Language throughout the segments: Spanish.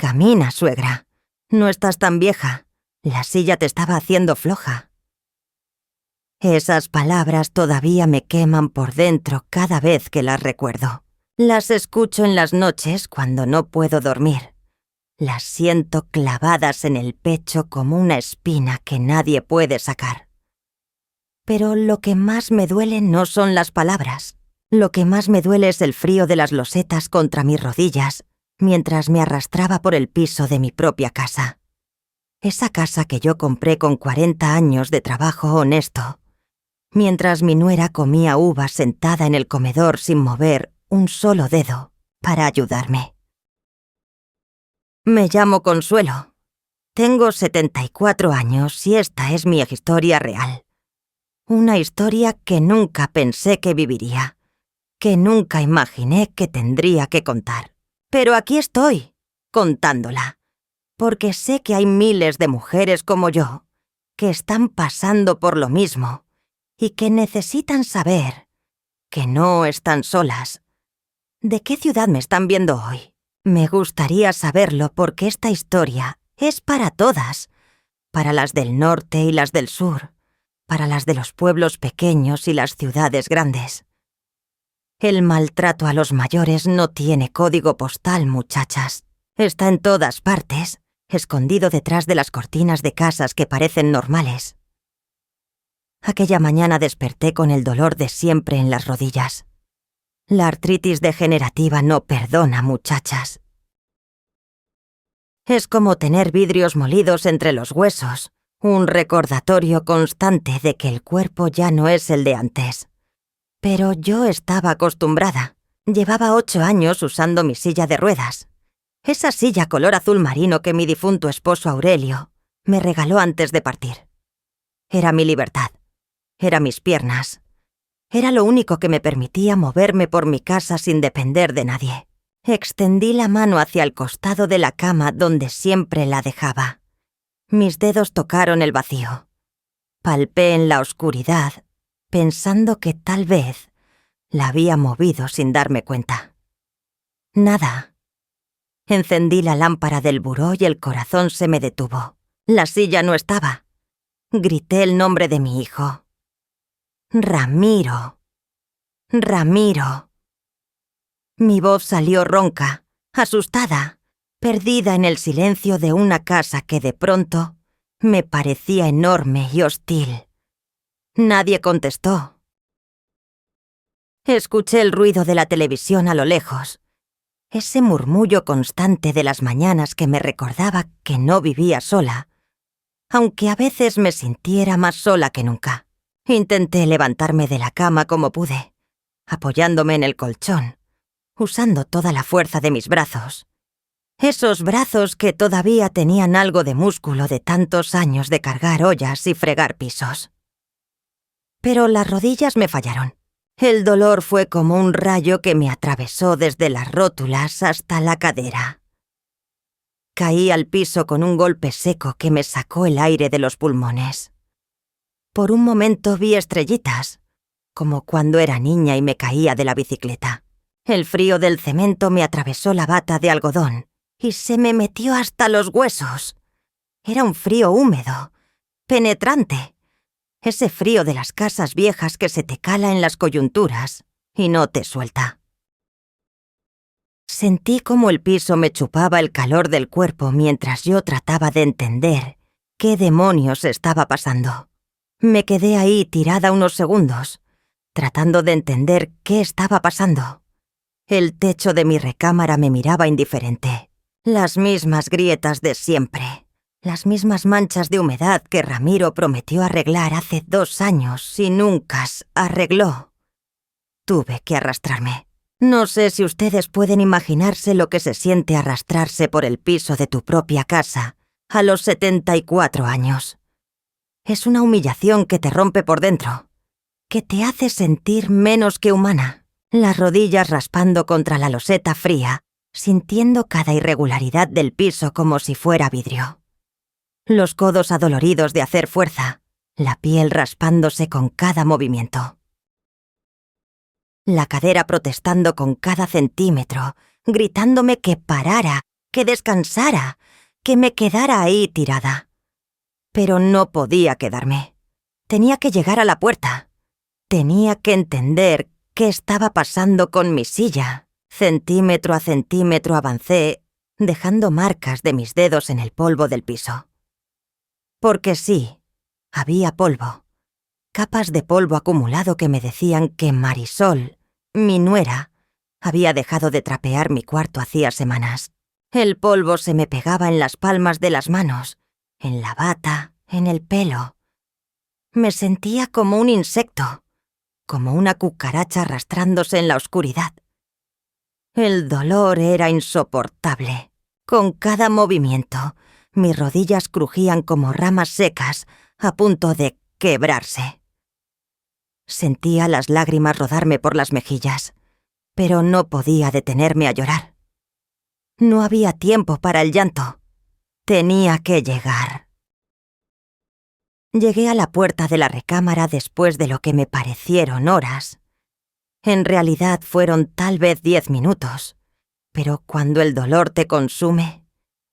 Camina, suegra. No estás tan vieja. La silla te estaba haciendo floja. Esas palabras todavía me queman por dentro cada vez que las recuerdo. Las escucho en las noches cuando no puedo dormir. Las siento clavadas en el pecho como una espina que nadie puede sacar. Pero lo que más me duele no son las palabras. Lo que más me duele es el frío de las losetas contra mis rodillas mientras me arrastraba por el piso de mi propia casa. Esa casa que yo compré con 40 años de trabajo honesto, mientras mi nuera comía uvas sentada en el comedor sin mover un solo dedo para ayudarme. Me llamo Consuelo. Tengo 74 años y esta es mi historia real. Una historia que nunca pensé que viviría, que nunca imaginé que tendría que contar. Pero aquí estoy, contándola, porque sé que hay miles de mujeres como yo que están pasando por lo mismo y que necesitan saber que no están solas. ¿De qué ciudad me están viendo hoy? Me gustaría saberlo porque esta historia es para todas, para las del norte y las del sur, para las de los pueblos pequeños y las ciudades grandes. El maltrato a los mayores no tiene código postal, muchachas. Está en todas partes, escondido detrás de las cortinas de casas que parecen normales. Aquella mañana desperté con el dolor de siempre en las rodillas. La artritis degenerativa no perdona, muchachas. Es como tener vidrios molidos entre los huesos, un recordatorio constante de que el cuerpo ya no es el de antes. Pero yo estaba acostumbrada. Llevaba 8 años usando mi silla de ruedas. Esa silla color azul marino que mi difunto esposo Aurelio me regaló antes de partir. Era mi libertad. Era mis piernas. Era lo único que me permitía moverme por mi casa sin depender de nadie. Extendí la mano hacia el costado de la cama donde siempre la dejaba. Mis dedos tocaron el vacío. Palpé en la oscuridad, pensando que tal vez la había movido sin darme cuenta. Nada. Encendí la lámpara del buró y el corazón se me detuvo. La silla no estaba. Grité el nombre de mi hijo. Ramiro. Ramiro. Mi voz salió ronca, asustada, perdida en el silencio de una casa que de pronto me parecía enorme y hostil. Nadie contestó. Escuché el ruido de la televisión a lo lejos, ese murmullo constante de las mañanas que me recordaba que no vivía sola, aunque a veces me sintiera más sola que nunca. Intenté levantarme de la cama como pude, apoyándome en el colchón, usando toda la fuerza de mis brazos. Esos brazos que todavía tenían algo de músculo de tantos años de cargar ollas y fregar pisos. Pero las rodillas me fallaron. El dolor fue como un rayo que me atravesó desde las rótulas hasta la cadera. Caí al piso con un golpe seco que me sacó el aire de los pulmones. Por un momento vi estrellitas, como cuando era niña y me caía de la bicicleta. El frío del cemento me atravesó la bata de algodón y se me metió hasta los huesos. Era un frío húmedo, penetrante. Ese frío de las casas viejas que se te cala en las coyunturas y no te suelta. Sentí como el piso me chupaba el calor del cuerpo mientras yo trataba de entender qué demonios estaba pasando. Me quedé ahí tirada unos segundos, tratando de entender qué estaba pasando. El techo de mi recámara me miraba indiferente. Las mismas grietas de siempre. Las mismas manchas de humedad que Ramiro prometió arreglar hace 2 años y nunca arregló. Tuve que arrastrarme. No sé si ustedes pueden imaginarse lo que se siente arrastrarse por el piso de tu propia casa a los 74 años. Es una humillación que te rompe por dentro, que te hace sentir menos que humana, las rodillas raspando contra la loseta fría, sintiendo cada irregularidad del piso como si fuera vidrio. Los codos adoloridos de hacer fuerza, la piel raspándose con cada movimiento. La cadera protestando con cada centímetro, gritándome que parara, que descansara, que me quedara ahí tirada. Pero no podía quedarme. Tenía que llegar a la puerta. Tenía que entender qué estaba pasando con mi silla. Centímetro a centímetro avancé, dejando marcas de mis dedos en el polvo del piso. Porque sí, había polvo. Capas de polvo acumulado que me decían que Marisol, mi nuera, había dejado de trapear mi cuarto hacía semanas. El polvo se me pegaba en las palmas de las manos, en la bata, en el pelo. Me sentía como un insecto, como una cucaracha arrastrándose en la oscuridad. El dolor era insoportable. Con cada movimiento, mis rodillas crujían como ramas secas, a punto de quebrarse. Sentía las lágrimas rodarme por las mejillas, pero no podía detenerme a llorar. No había tiempo para el llanto. Tenía que llegar. Llegué a la puerta de la recámara después de lo que me parecieron horas. En realidad fueron tal vez 10 minutos, pero cuando el dolor te consume,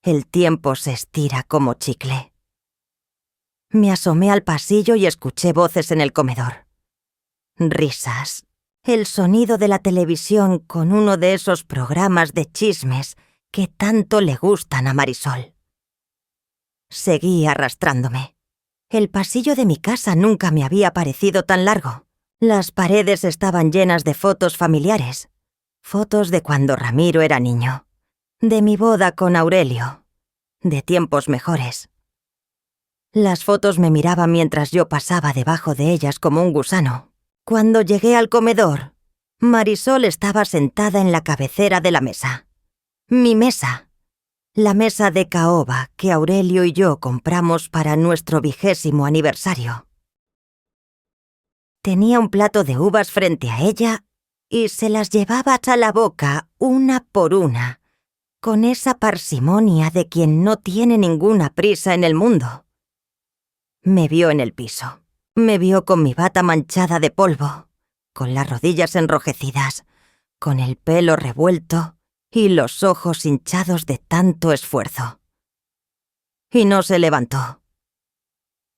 el tiempo se estira como chicle. Me asomé al pasillo y escuché voces en el comedor. Risas. El sonido de la televisión con uno de esos programas de chismes que tanto le gustan a Marisol. Seguí arrastrándome. El pasillo de mi casa nunca me había parecido tan largo. Las paredes estaban llenas de fotos familiares. Fotos de cuando Ramiro era niño. De mi boda con Aurelio. De tiempos mejores. Las fotos me miraban mientras yo pasaba debajo de ellas como un gusano. Cuando llegué al comedor, Marisol estaba sentada en la cabecera de la mesa. Mi mesa. La mesa de caoba que Aurelio y yo compramos para nuestro 20º aniversario. Tenía un plato de uvas frente a ella y se las llevaba a la boca una por una, con esa parsimonia de quien no tiene ninguna prisa en el mundo. Me vio en el piso. Me vio con mi bata manchada de polvo, con las rodillas enrojecidas, con el pelo revuelto y los ojos hinchados de tanto esfuerzo. Y no se levantó.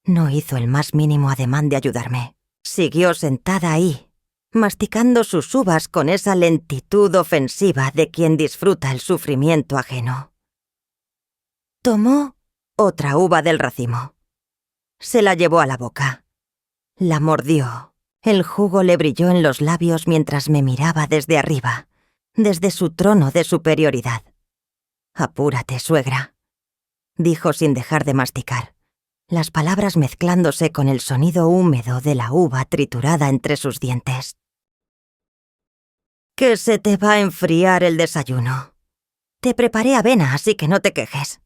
No hizo el más mínimo ademán de ayudarme. Siguió sentada ahí, masticando sus uvas con esa lentitud ofensiva de quien disfruta el sufrimiento ajeno. Tomó otra uva del racimo. Se la llevó a la boca. La mordió. El jugo le brilló en los labios mientras me miraba desde arriba, desde su trono de superioridad. «Apúrate, suegra», dijo sin dejar de masticar, las palabras mezclándose con el sonido húmedo de la uva triturada entre sus dientes. «Que se te va a enfriar el desayuno. Te preparé avena, así que no te quejes».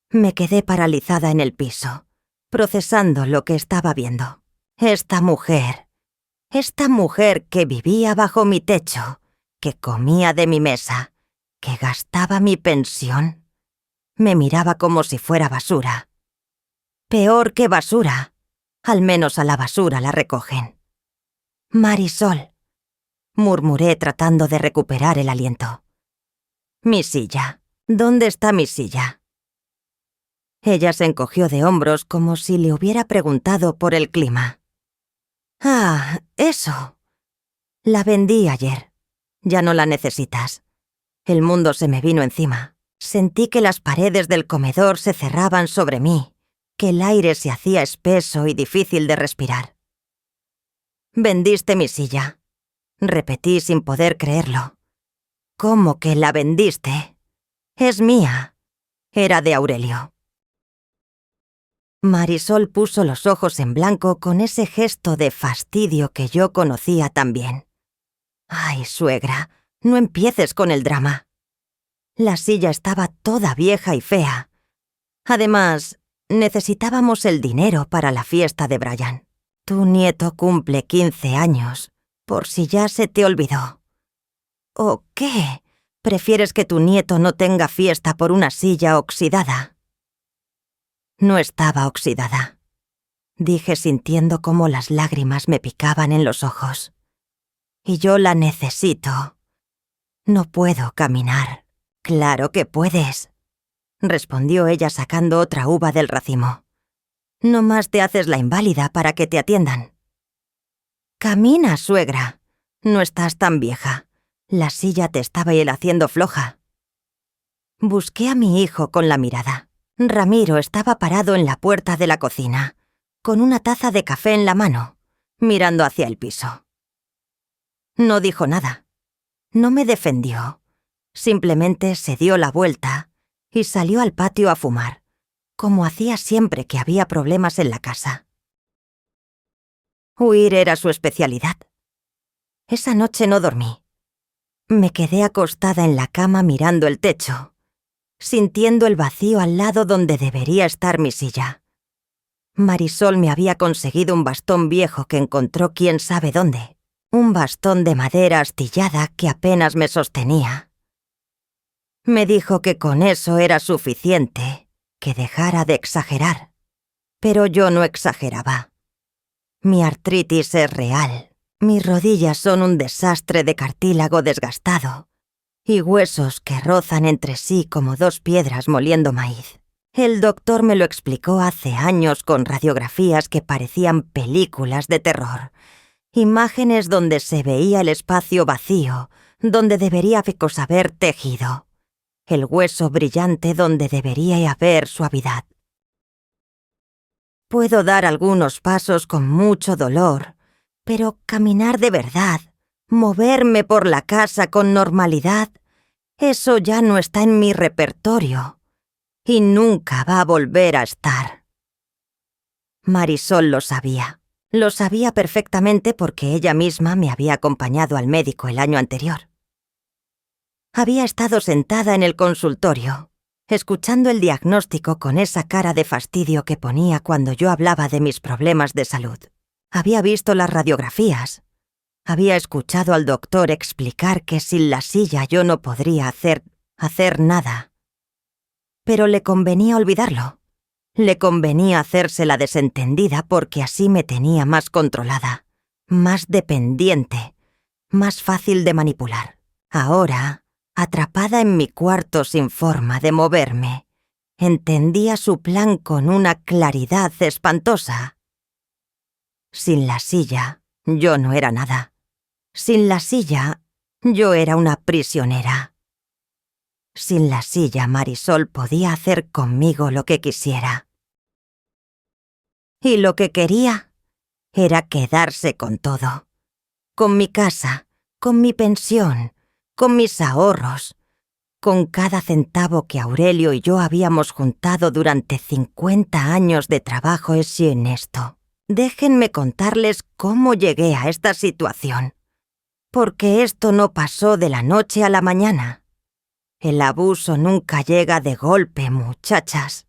Me quedé paralizada en el piso, procesando lo que estaba viendo. Esta mujer que vivía bajo mi techo, que comía de mi mesa, que gastaba mi pensión, me miraba como si fuera basura. Peor que basura, al menos a la basura la recogen. «Marisol», murmuré tratando de recuperar el aliento. «Mi silla. ¿Dónde está mi silla?» Ella se encogió de hombros como si le hubiera preguntado por el clima. «Ah, eso. La vendí ayer. Ya no la necesitas». El mundo se me vino encima. Sentí que las paredes del comedor se cerraban sobre mí, que el aire se hacía espeso y difícil de respirar. «Vendiste mi silla», repetí sin poder creerlo. «¿Cómo que la vendiste? Es mía. Era de Aurelio». Marisol puso los ojos en blanco con ese gesto de fastidio que yo conocía tan bien. «Ay, suegra, no empieces con el drama». La silla estaba toda vieja y fea. Además, necesitábamos el dinero para la fiesta de Brian. Tu nieto cumple 15 años, por si ya se te olvidó. ¿O qué? ¿Prefieres que tu nieto no tenga fiesta por una silla oxidada? No estaba oxidada, dije sintiendo cómo las lágrimas me picaban en los ojos. Y yo la necesito. No puedo caminar. Claro que puedes, respondió ella sacando otra uva del racimo. No más te haces la inválida para que te atiendan. Camina, suegra. No estás tan vieja. La silla te estaba haciendo floja. Busqué a mi hijo con la mirada. Ramiro estaba parado en la puerta de la cocina, con una taza de café en la mano, mirando hacia el piso. No dijo nada. No me defendió. Simplemente se dio la vuelta y salió al patio a fumar, como hacía siempre que había problemas en la casa. Huir era su especialidad. Esa noche no dormí. Me quedé acostada en la cama mirando el techo, sintiendo el vacío al lado donde debería estar mi silla. Marisol me había conseguido un bastón viejo que encontró quién sabe dónde, un bastón de madera astillada que apenas me sostenía. Me dijo que con eso era suficiente, que dejara de exagerar. Pero yo no exageraba. Mi artritis es real. Mis rodillas son un desastre de cartílago desgastado y huesos que rozan entre sí como dos piedras moliendo maíz. El doctor me lo explicó hace años con radiografías que parecían películas de terror. Imágenes donde se veía el espacio vacío, donde debería haber tejido. El hueso brillante donde debería haber suavidad. Puedo dar algunos pasos con mucho dolor, pero caminar de verdad, moverme por la casa con normalidad, eso ya no está en mi repertorio y nunca va a volver a estar. Marisol lo sabía. Lo sabía perfectamente porque ella misma me había acompañado al médico el año anterior. Había estado sentada en el consultorio, escuchando el diagnóstico con esa cara de fastidio que ponía cuando yo hablaba de mis problemas de salud. Había visto las radiografías. Había escuchado al doctor explicar que sin la silla yo no podría hacer nada. Pero le convenía olvidarlo. Le convenía hacerse la desentendida porque así me tenía más controlada, más dependiente, más fácil de manipular. Ahora, atrapada en mi cuarto sin forma de moverme, entendía su plan con una claridad espantosa. Sin la silla, yo no era nada. Sin la silla, yo era una prisionera. Sin la silla, Marisol podía hacer conmigo lo que quisiera. Y lo que quería era quedarse con todo. Con mi casa, con mi pensión, con mis ahorros, con cada centavo que Aurelio y yo habíamos juntado durante 50 años de trabajo ese y honesto. Déjenme contarles cómo llegué a esta situación. Porque esto no pasó de la noche a la mañana. El abuso nunca llega de golpe, muchachas.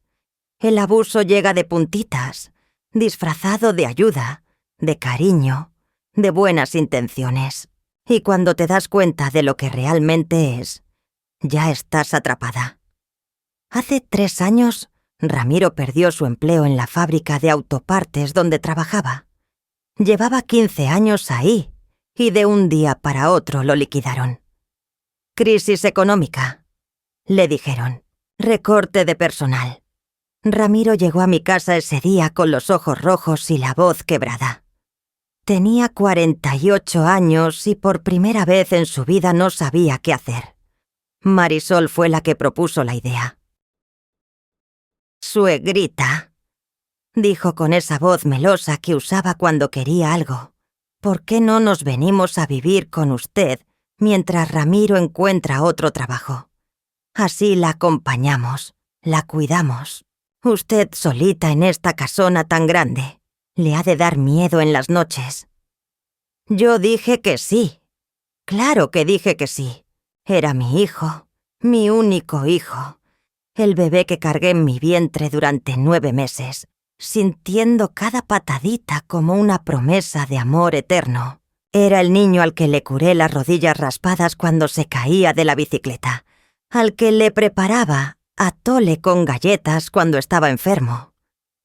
El abuso llega de puntitas, disfrazado de ayuda, de cariño, de buenas intenciones. Y cuando te das cuenta de lo que realmente es, ya estás atrapada. Hace 3 años, Ramiro perdió su empleo en la fábrica de autopartes donde trabajaba. Llevaba 15 años ahí y de un día para otro lo liquidaron. Crisis económica, le dijeron. Recorte de personal. Ramiro llegó a mi casa ese día con los ojos rojos y la voz quebrada. Tenía 48 años y por primera vez en su vida no sabía qué hacer. Marisol fue la que propuso la idea. «Suegrita», dijo con esa voz melosa que usaba cuando quería algo, «¿por qué no nos venimos a vivir con usted mientras Ramiro encuentra otro trabajo? Así la acompañamos, la cuidamos. Usted solita en esta casona tan grande. Le ha de dar miedo en las noches». Yo dije que sí. Claro que dije que sí. Era mi hijo, mi único hijo. El bebé que cargué en mi vientre durante 9 meses, sintiendo cada patadita como una promesa de amor eterno. Era el niño al que le curé las rodillas raspadas cuando se caía de la bicicleta, al que le preparaba atole con galletas cuando estaba enfermo,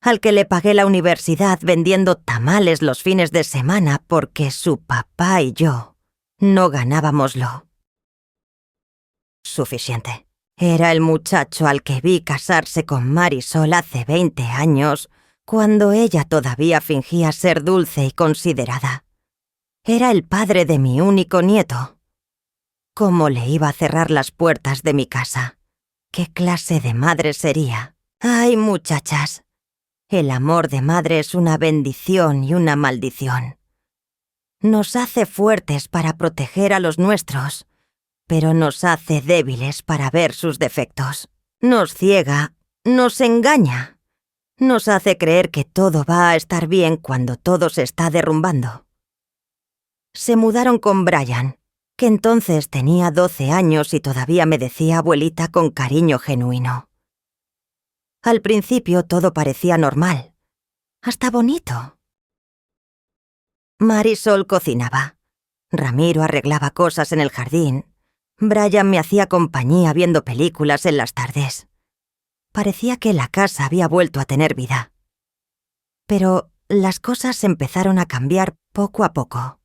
al que le pagué la universidad vendiendo tamales los fines de semana porque su papá y yo no ganábamos lo suficiente. Era el muchacho al que vi casarse con Marisol hace 20 años, cuando ella todavía fingía ser dulce y considerada. Era el padre de mi único nieto. ¿Cómo le iba a cerrar las puertas de mi casa? ¿Qué clase de madre sería? ¡Ay, muchachas! El amor de madre es una bendición y una maldición. Nos hace fuertes para proteger a los nuestros, pero nos hace débiles para ver sus defectos. Nos ciega, nos engaña. Nos hace creer que todo va a estar bien cuando todo se está derrumbando. Se mudaron con Brian, que entonces tenía 12 años y todavía me decía abuelita con cariño genuino. Al principio todo parecía normal, hasta bonito. Marisol cocinaba, Ramiro arreglaba cosas en el jardín, Brian me hacía compañía viendo películas en las tardes. Parecía que la casa había vuelto a tener vida. Pero las cosas empezaron a cambiar poco a poco.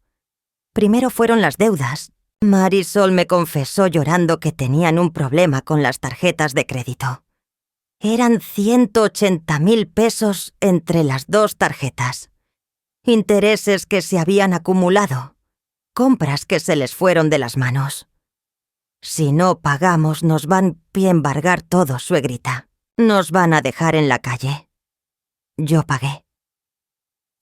Primero fueron las deudas. Marisol me confesó llorando que tenían un problema con las tarjetas de crédito. Eran 180.000 pesos entre las dos tarjetas. Intereses que se habían acumulado. Compras que se les fueron de las manos. Si no pagamos, nos van a embargar todo, suegrita. Nos van a dejar en la calle. Yo pagué.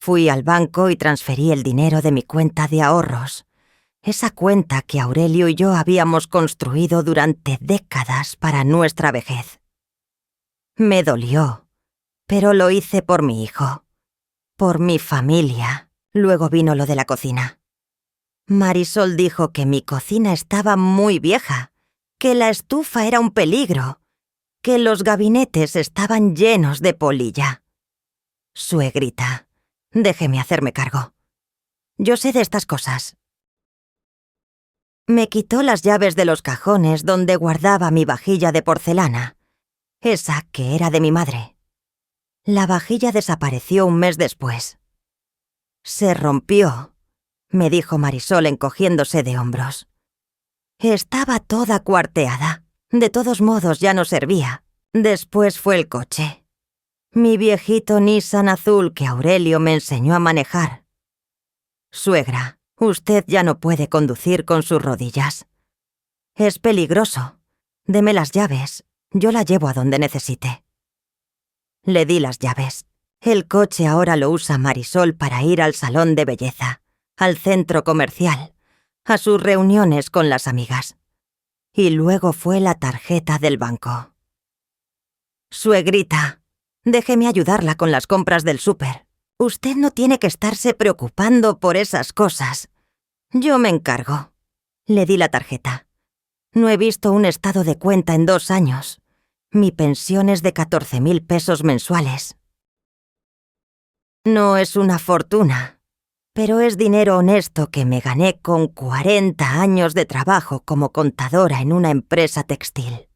Fui al banco y transferí el dinero de mi cuenta de ahorros. Esa cuenta que Aurelio y yo habíamos construido durante décadas para nuestra vejez. Me dolió, pero lo hice por mi hijo, por mi familia. Luego vino lo de la cocina. Marisol dijo que mi cocina estaba muy vieja, que la estufa era un peligro, que los gabinetes estaban llenos de polilla. Suegrita, déjeme hacerme cargo. Yo sé de estas cosas. Me quitó las llaves de los cajones donde guardaba mi vajilla de porcelana, esa que era de mi madre. La vajilla desapareció un mes después. Se rompió, me dijo Marisol encogiéndose de hombros. Estaba toda cuarteada. De todos modos ya no servía. Después fue el coche. Mi viejito Nissan azul que Aurelio me enseñó a manejar. Suegra, usted ya no puede conducir con sus rodillas. Es peligroso. Deme las llaves. Yo la llevo a donde necesite. Le di las llaves. El coche ahora lo usa Marisol para ir al salón de belleza, al centro comercial, a sus reuniones con las amigas. Y luego fue la tarjeta del banco. Suegrita, déjeme ayudarla con las compras del súper. Usted no tiene que estarse preocupando por esas cosas. Yo me encargo. Le di la tarjeta. No he visto un estado de cuenta en 2 años. Mi pensión es de 14.000 pesos mensuales. No es una fortuna, pero es dinero honesto que me gané con 40 años de trabajo como contadora en una empresa textil.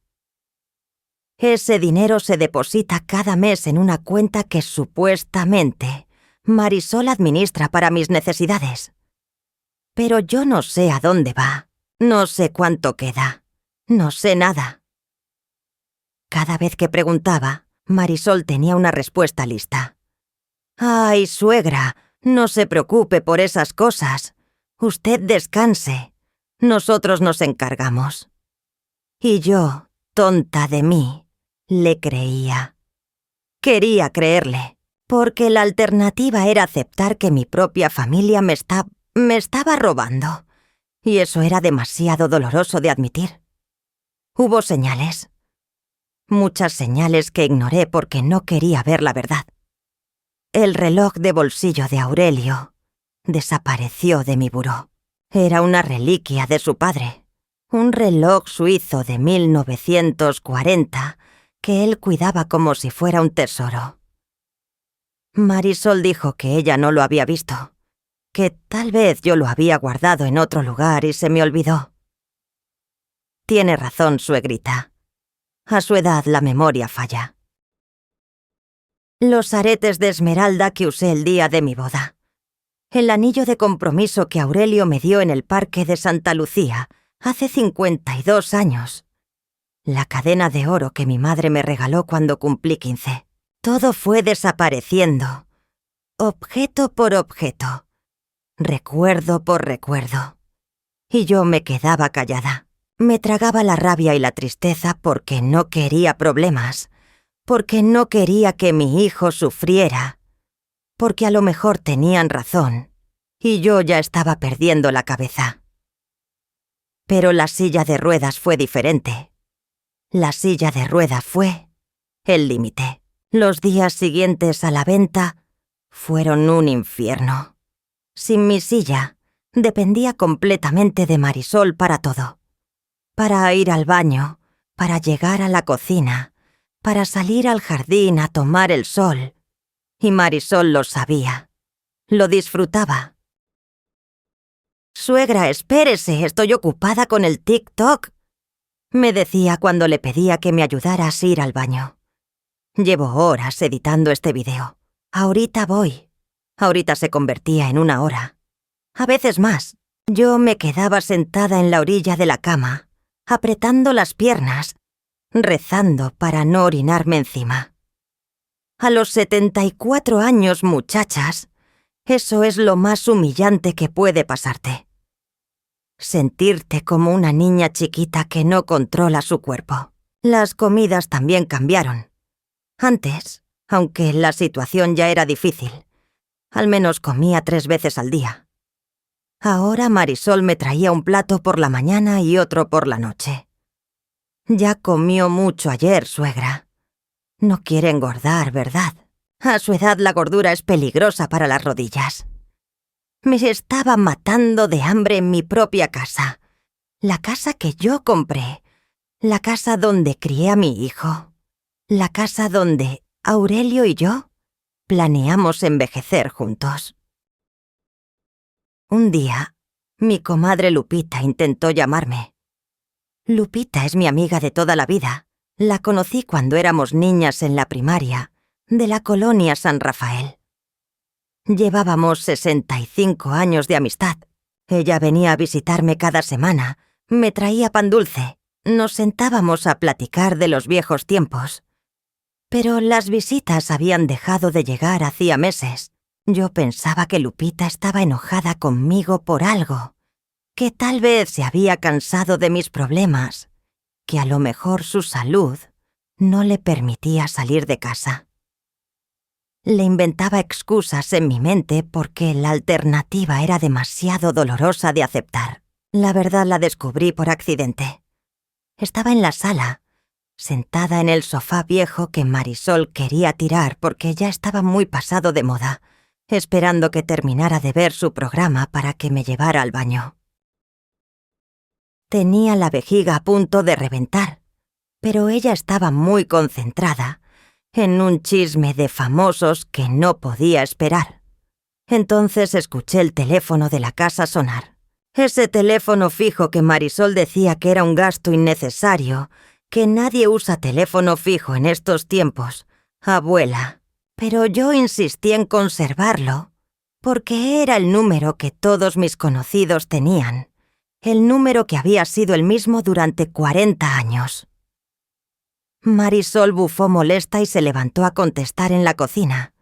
Ese dinero se deposita cada mes en una cuenta que supuestamente Marisol administra para mis necesidades. Pero yo no sé a dónde va, no sé cuánto queda, no sé nada. Cada vez que preguntaba, Marisol tenía una respuesta lista. «Ay, suegra, no se preocupe por esas cosas. Usted descanse. Nosotros nos encargamos». Y yo, tonta de mí, le creía. Quería creerle, porque la alternativa era aceptar que mi propia familia me estaba robando. Y eso era demasiado doloroso de admitir. Hubo señales. Muchas señales que ignoré porque no quería ver la verdad. El reloj de bolsillo de Aurelio desapareció de mi buró. Era una reliquia de su padre. Un reloj suizo de 1940 que él cuidaba como si fuera un tesoro. Marisol dijo que ella no lo había visto, que tal vez yo lo había guardado en otro lugar y se me olvidó. Tiene razón, suegrita. A su edad la memoria falla. Los aretes de esmeralda que usé el día de mi boda. El anillo de compromiso que Aurelio me dio en el parque de Santa Lucía hace 52 años. la cadena de oro que mi madre me regaló cuando cumplí 15. Todo fue desapareciendo, objeto por objeto, recuerdo por recuerdo. Y yo me quedaba callada. Me tragaba la rabia y la tristeza porque no quería problemas, porque no quería que mi hijo sufriera, porque a lo mejor tenían razón, y yo ya estaba perdiendo la cabeza. Pero la silla de ruedas fue diferente. La silla de ruedas fue el límite. Los días siguientes a la venta fueron un infierno. Sin mi silla, dependía completamente de Marisol para todo. Para ir al baño, para llegar a la cocina, para salir al jardín a tomar el sol. Y Marisol lo sabía. Lo disfrutaba. «Suegra, espérese, estoy ocupada con el TikTok», me decía cuando le pedía que me ayudaras a ir al baño. «Llevo horas editando este video. Ahorita voy». Ahorita se convertía en 1 hora. A veces más. Yo me quedaba sentada en la orilla de la cama, apretando las piernas, rezando para no orinarme encima. A los 74 años, muchachas, eso es lo más humillante que puede pasarte. Sentirte como una niña chiquita que no controla su cuerpo. Las comidas también cambiaron. Antes, aunque la situación ya era difícil, al menos comía 3 veces al día. Ahora Marisol me traía un plato por la mañana y otro por la noche. «Ya comió mucho ayer, suegra. No quiere engordar, ¿verdad? A su edad la gordura es peligrosa para las rodillas». Me estaba matando de hambre en mi propia casa. La casa que yo compré. La casa donde crié a mi hijo. La casa donde Aurelio y yo planeamos envejecer juntos. Un día, mi comadre Lupita intentó llamarme. Lupita es mi amiga de toda la vida. La conocí cuando éramos niñas en la primaria, de la colonia San Rafael. Llevábamos 65 años de amistad. Ella venía a visitarme cada semana, me traía pan dulce, nos sentábamos a platicar de los viejos tiempos. Pero las visitas habían dejado de llegar hacía meses. Yo pensaba que Lupita estaba enojada conmigo por algo, que tal vez se había cansado de mis problemas, que a lo mejor su salud no le permitía salir de casa. Le inventaba excusas en mi mente porque la alternativa era demasiado dolorosa de aceptar. La verdad la descubrí por accidente. Estaba en la sala, sentada en el sofá viejo que Marisol quería tirar porque ya estaba muy pasado de moda, esperando que terminara de ver su programa para que me llevara al baño. Tenía la vejiga a punto de reventar, pero ella estaba muy concentrada en un chisme de famosos que no podía esperar. Entonces escuché el teléfono de la casa sonar. Ese teléfono fijo que Marisol decía que era un gasto innecesario, que nadie usa teléfono fijo en estos tiempos, abuela. Pero yo insistí en conservarlo, porque era el número que todos mis conocidos tenían, el número que había sido el mismo durante 40 años. Marisol bufó molesta y se levantó a contestar en la cocina,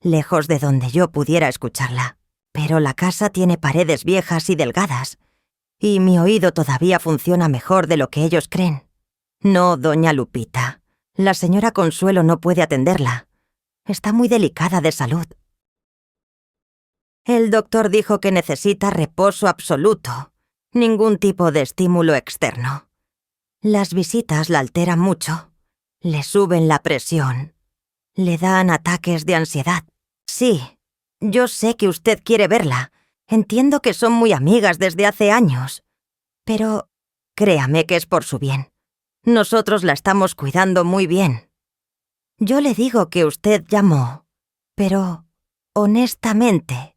lejos de donde yo pudiera escucharla. Pero la casa tiene paredes viejas y delgadas, y mi oído todavía funciona mejor de lo que ellos creen. No, doña Lupita, la señora Consuelo no puede atenderla. Está muy delicada de salud. El doctor dijo que necesita reposo absoluto, ningún tipo de estímulo externo. Las visitas la alteran mucho. Le suben la presión. Le dan ataques de ansiedad. Sí, yo sé que usted quiere verla. Entiendo que son muy amigas desde hace años. Pero créame que es por su bien. Nosotros la estamos cuidando muy bien. Yo le digo que usted llamó, pero, honestamente,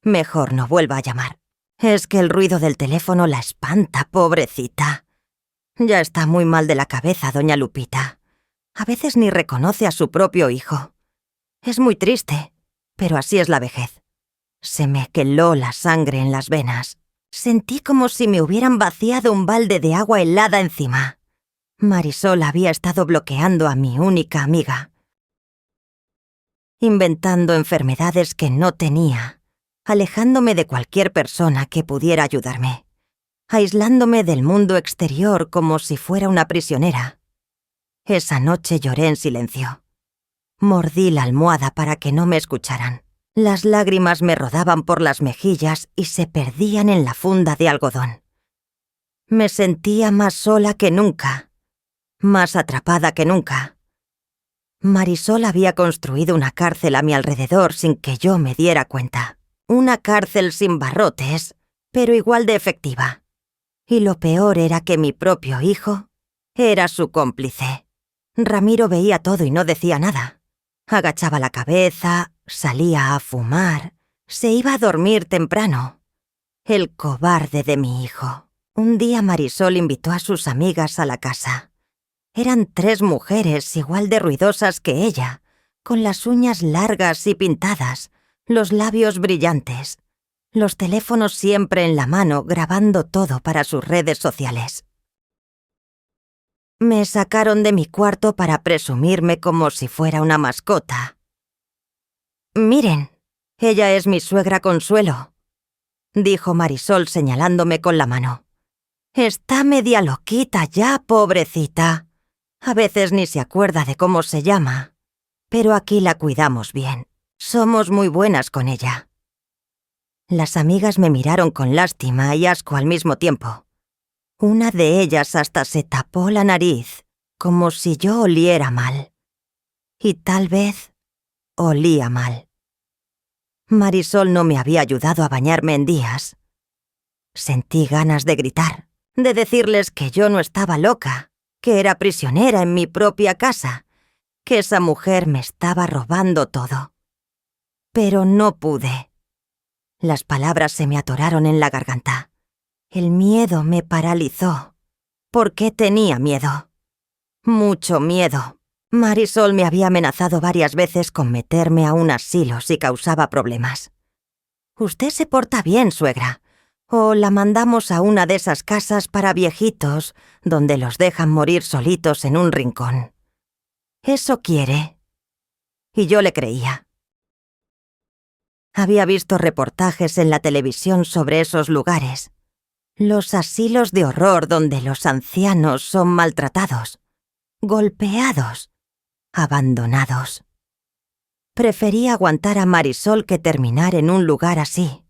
mejor no vuelva a llamar. Es que el ruido del teléfono la espanta, pobrecita. Ya está muy mal de la cabeza, doña Lupita. A veces ni reconoce a su propio hijo. Es muy triste, pero así es la vejez. Se me queló la sangre en las venas. Sentí como si me hubieran vaciado un balde de agua helada encima. Marisol había estado bloqueando a mi única amiga, inventando enfermedades que no tenía, alejándome de cualquier persona que pudiera ayudarme, aislándome del mundo exterior como si fuera una prisionera. Esa noche lloré en silencio. Mordí la almohada para que no me escucharan. Las lágrimas me rodaban por las mejillas y se perdían en la funda de algodón. Me sentía más sola que nunca, más atrapada que nunca. Marisol había construido una cárcel a mi alrededor sin que yo me diera cuenta. Una cárcel sin barrotes, pero igual de efectiva. Y lo peor era que mi propio hijo era su cómplice. Ramiro veía todo y no decía nada. Agachaba la cabeza, salía a fumar, se iba a dormir temprano. El cobarde de mi hijo. Un día Marisol invitó a sus amigas a la casa. Eran 3 mujeres igual de ruidosas que ella, con las uñas largas y pintadas, los labios brillantes, los teléfonos siempre en la mano grabando todo para sus redes sociales. Me sacaron de mi cuarto para presumirme como si fuera una mascota. «Miren, ella es mi suegra Consuelo», dijo Marisol señalándome con la mano. «Está media loquita ya, pobrecita. A veces ni se acuerda de cómo se llama. Pero aquí la cuidamos bien. Somos muy buenas con ella». Las amigas me miraron con lástima y asco al mismo tiempo. Una de ellas hasta se tapó la nariz, como si yo oliera mal. Y tal vez olía mal. Marisol no me había ayudado a bañarme en días. Sentí ganas de gritar, de decirles que yo no estaba loca, que era prisionera en mi propia casa, que esa mujer me estaba robando todo. Pero no pude. Las palabras se me atoraron en la garganta. El miedo me paralizó. ¿Por qué tenía miedo? Mucho miedo. Marisol me había amenazado varias veces con meterme a un asilo si causaba problemas. «Usted se porta bien, suegra, o la mandamos a una de esas casas para viejitos donde los dejan morir solitos en un rincón. Eso quiere». Y yo le creía. Había visto reportajes en la televisión sobre esos lugares. Los asilos de horror donde los ancianos son maltratados, golpeados, abandonados. Prefería aguantar a Marisol que terminar en un lugar así.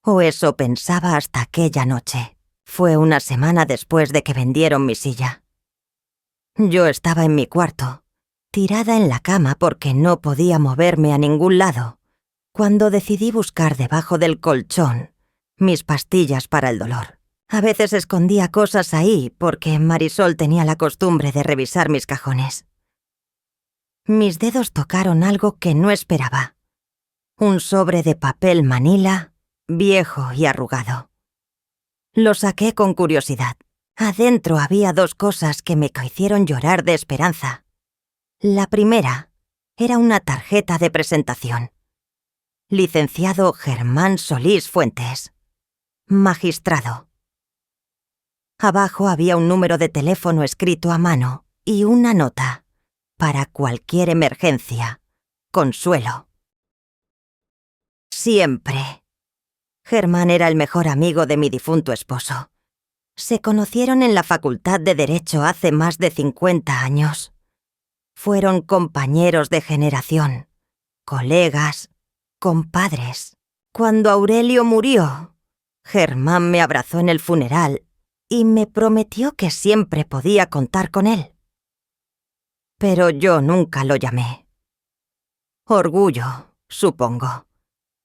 O eso pensaba hasta aquella noche. Fue una semana después de que vendieron mi silla. Yo estaba en mi cuarto, tirada en la cama porque no podía moverme a ningún lado, cuando decidí buscar debajo del colchón mis pastillas para el dolor. A veces escondía cosas ahí porque Marisol tenía la costumbre de revisar mis cajones. Mis dedos tocaron algo que no esperaba. Un sobre de papel manila, viejo y arrugado. Lo saqué con curiosidad. Adentro había 2 cosas que me hicieron llorar de esperanza. La primera era una tarjeta de presentación. Licenciado Germán Solís Fuentes. Magistrado. Abajo había un número de teléfono escrito a mano y una nota. Para cualquier emergencia. Consuelo. Siempre. Germán era el mejor amigo de mi difunto esposo. Se conocieron en la Facultad de Derecho hace más de 50 años. Fueron compañeros de generación, colegas, compadres. Cuando Aurelio murió, Germán me abrazó en el funeral y me prometió que siempre podía contar con él. Pero yo nunca lo llamé. Orgullo, supongo.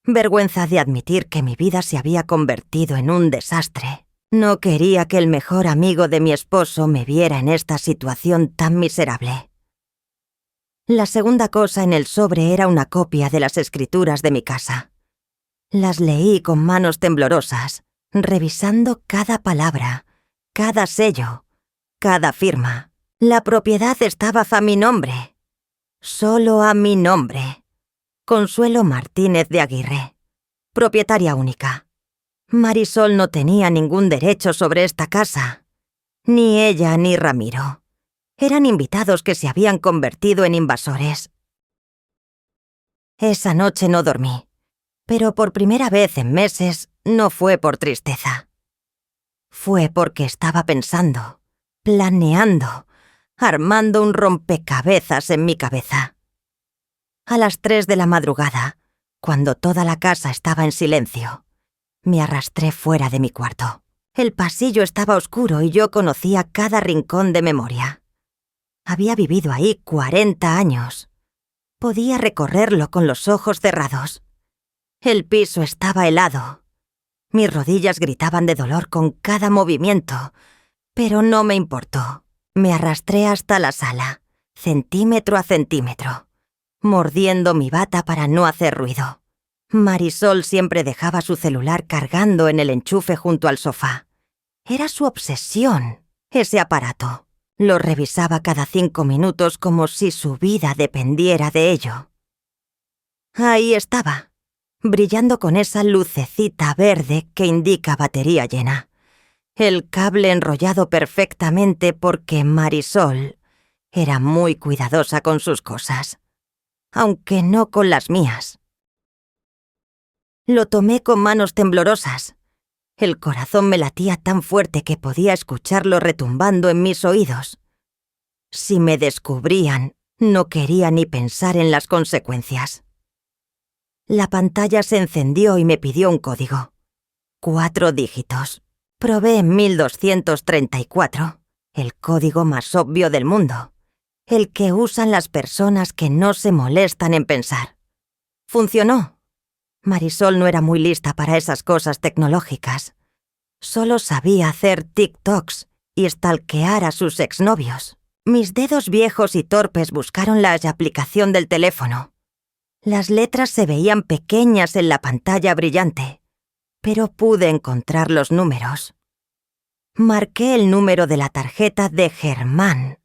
Vergüenza de admitir que mi vida se había convertido en un desastre. No quería que el mejor amigo de mi esposo me viera en esta situación tan miserable. La segunda cosa en el sobre era una copia de las escrituras de mi casa. Las leí con manos temblorosas, revisando cada palabra, cada sello, cada firma. La propiedad estaba a mi nombre. Solo a mi nombre. Consuelo Martínez de Aguirre. Propietaria única. Marisol no tenía ningún derecho sobre esta casa. Ni ella ni Ramiro. Eran invitados que se habían convertido en invasores. Esa noche no dormí, pero por primera vez en meses no fue por tristeza. Fue porque estaba pensando, planeando, armando un rompecabezas en mi cabeza. A las 3 de la madrugada, cuando toda la casa estaba en silencio, me arrastré fuera de mi cuarto. El pasillo estaba oscuro y yo conocía cada rincón de memoria. Había vivido ahí 40 años. Podía recorrerlo con los ojos cerrados. El piso estaba helado. Mis rodillas gritaban de dolor con cada movimiento, pero no me importó. Me arrastré hasta la sala, centímetro a centímetro, mordiendo mi bata para no hacer ruido. Marisol siempre dejaba su celular cargando en el enchufe junto al sofá. Era su obsesión, ese aparato. Lo revisaba cada 5 minutos como si su vida dependiera de ello. Ahí estaba, brillando con esa lucecita verde que indica batería llena. El cable enrollado perfectamente porque Marisol era muy cuidadosa con sus cosas, aunque no con las mías. Lo tomé con manos temblorosas. El corazón me latía tan fuerte que podía escucharlo retumbando en mis oídos. Si me descubrían, no quería ni pensar en las consecuencias. La pantalla se encendió y me pidió un código. 4 dígitos. Probé 1234, el código más obvio del mundo, el que usan las personas que no se molestan en pensar. Funcionó. Marisol no era muy lista para esas cosas tecnológicas. Solo sabía hacer TikToks y stalkear a sus exnovios. Mis dedos viejos y torpes buscaron la aplicación del teléfono. Las letras se veían pequeñas en la pantalla brillante, pero pude encontrar los números. Marqué el número de la tarjeta de Germán,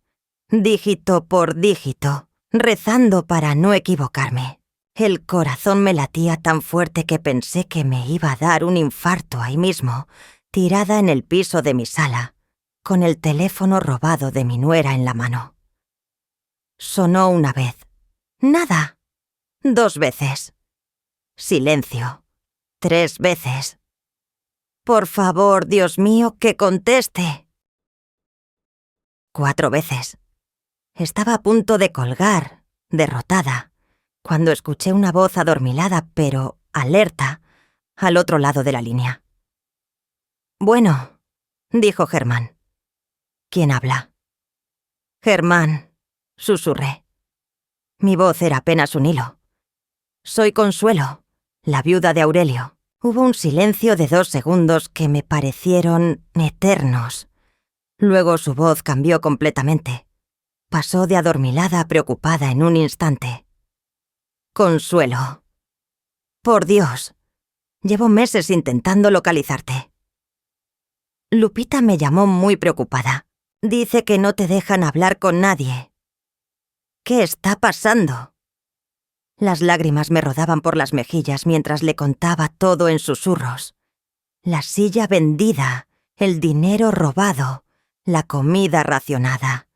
dígito por dígito, rezando para no equivocarme. El corazón me latía tan fuerte que pensé que me iba a dar un infarto ahí mismo, tirada en el piso de mi sala, con el teléfono robado de mi nuera en la mano. Sonó una vez. Nada. 2 veces. Silencio. 3 veces. Por favor, Dios mío, que conteste. 4 veces. Estaba a punto de colgar, derrotada, cuando escuché una voz adormilada pero alerta al otro lado de la línea. «Bueno», dijo Germán. «¿Quién habla?» «Germán», susurré. Mi voz era apenas un hilo. «Soy Consuelo, la viuda de Aurelio». Hubo un silencio de 2 segundos que me parecieron eternos. Luego su voz cambió completamente. Pasó de adormilada a preocupada en un instante. «Consuelo. Por Dios, llevo meses intentando localizarte». Lupita me llamó muy preocupada. Dice que no te dejan hablar con nadie. ¿Qué está pasando? Las lágrimas me rodaban por las mejillas mientras le contaba todo en susurros. La silla vendida, el dinero robado, la comida racionada,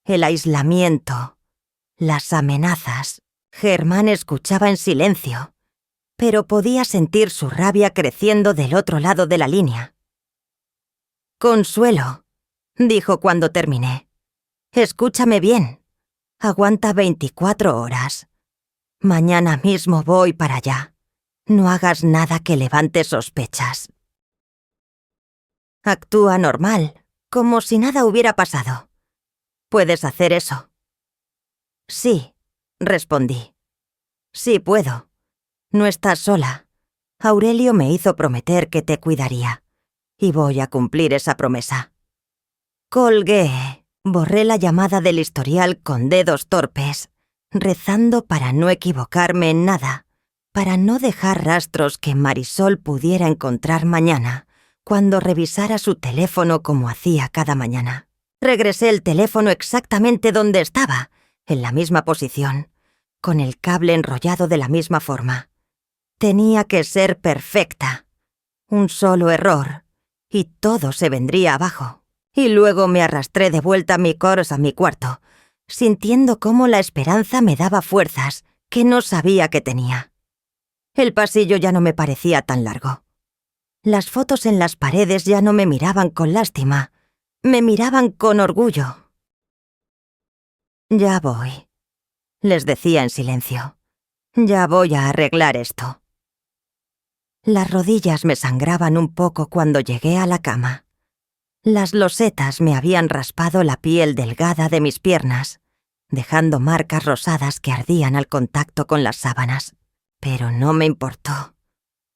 el aislamiento, las amenazas. Germán escuchaba en silencio, pero podía sentir su rabia creciendo del otro lado de la línea. «Consuelo», dijo cuando terminé. «Escúchame bien. Aguanta 24 horas. Mañana mismo voy para allá. No hagas nada que levante sospechas. Actúa normal, como si nada hubiera pasado. ¿Puedes hacer eso?» «Sí», respondí. «Sí puedo. No estás sola. Aurelio me hizo prometer que te cuidaría, y voy a cumplir esa promesa». Colgué. Borré la llamada del historial con dedos torpes, rezando para no equivocarme en nada, para no dejar rastros que Marisol pudiera encontrar mañana, cuando revisara su teléfono como hacía cada mañana. Regresé el teléfono exactamente donde estaba, en la misma posición, con el cable enrollado de la misma forma. Tenía que ser perfecta. Un solo error, y todo se vendría abajo. Y luego me arrastré de vuelta a mi cuarto, sintiendo cómo la esperanza me daba fuerzas que no sabía que tenía. El pasillo ya no me parecía tan largo. Las fotos en las paredes ya no me miraban con lástima, me miraban con orgullo. «Ya voy», les decía en silencio. «Ya voy a arreglar esto». Las rodillas me sangraban un poco cuando llegué a la cama. Las losetas me habían raspado la piel delgada de mis piernas, dejando marcas rosadas que ardían al contacto con las sábanas. Pero no me importó.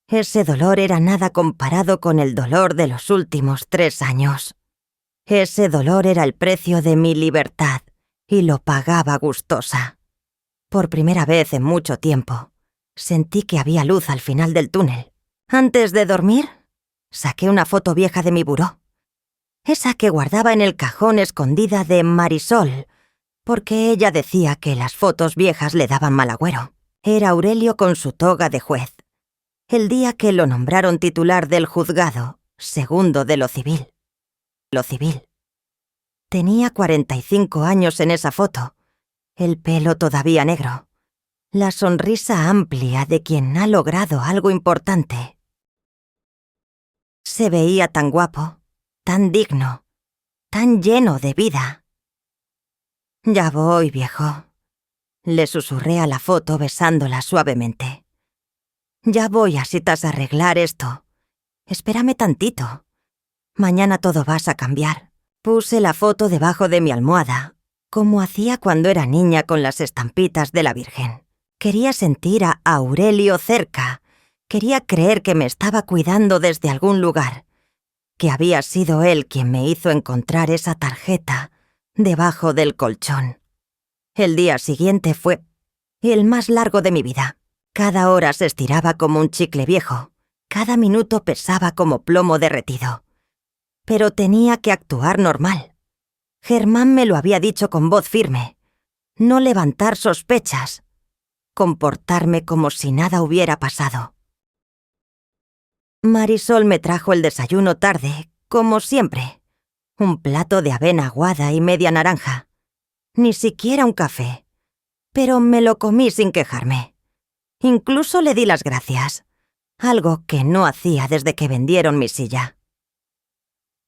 Ese dolor era nada comparado con el dolor de los últimos 3 años. Ese dolor era el precio de mi libertad, y lo pagaba gustosa. Por primera vez en mucho tiempo, sentí que había luz al final del túnel. Antes de dormir, saqué una foto vieja de mi buró. Esa que guardaba en el cajón escondida de Marisol, porque ella decía que las fotos viejas le daban mal agüero. Era Aurelio con su toga de juez. El día que lo nombraron titular del juzgado, segundo de lo civil. Tenía 45 años en esa foto, el pelo todavía negro, la sonrisa amplia de quien ha logrado algo importante. Se veía tan guapo, tan digno, tan lleno de vida. «Ya voy, viejo», le susurré a la foto besándola suavemente. «Ya voy a citas a arreglar esto. Espérame tantito. Mañana todo vas a cambiar». Puse la foto debajo de mi almohada, como hacía cuando era niña con las estampitas de la Virgen. Quería sentir a Aurelio cerca. Quería creer que me estaba cuidando desde algún lugar, que había sido él quien me hizo encontrar esa tarjeta debajo del colchón. El día siguiente fue el más largo de mi vida. Cada hora se estiraba como un chicle viejo, cada minuto pesaba como plomo derretido. Pero tenía que actuar normal. Germán me lo había dicho con voz firme. No levantar sospechas. Comportarme como si nada hubiera pasado. Marisol me trajo el desayuno tarde, como siempre. Un plato de avena aguada y media naranja. Ni siquiera un café. Pero me lo comí sin quejarme. Incluso le di las gracias. Algo que no hacía desde que vendieron mi silla.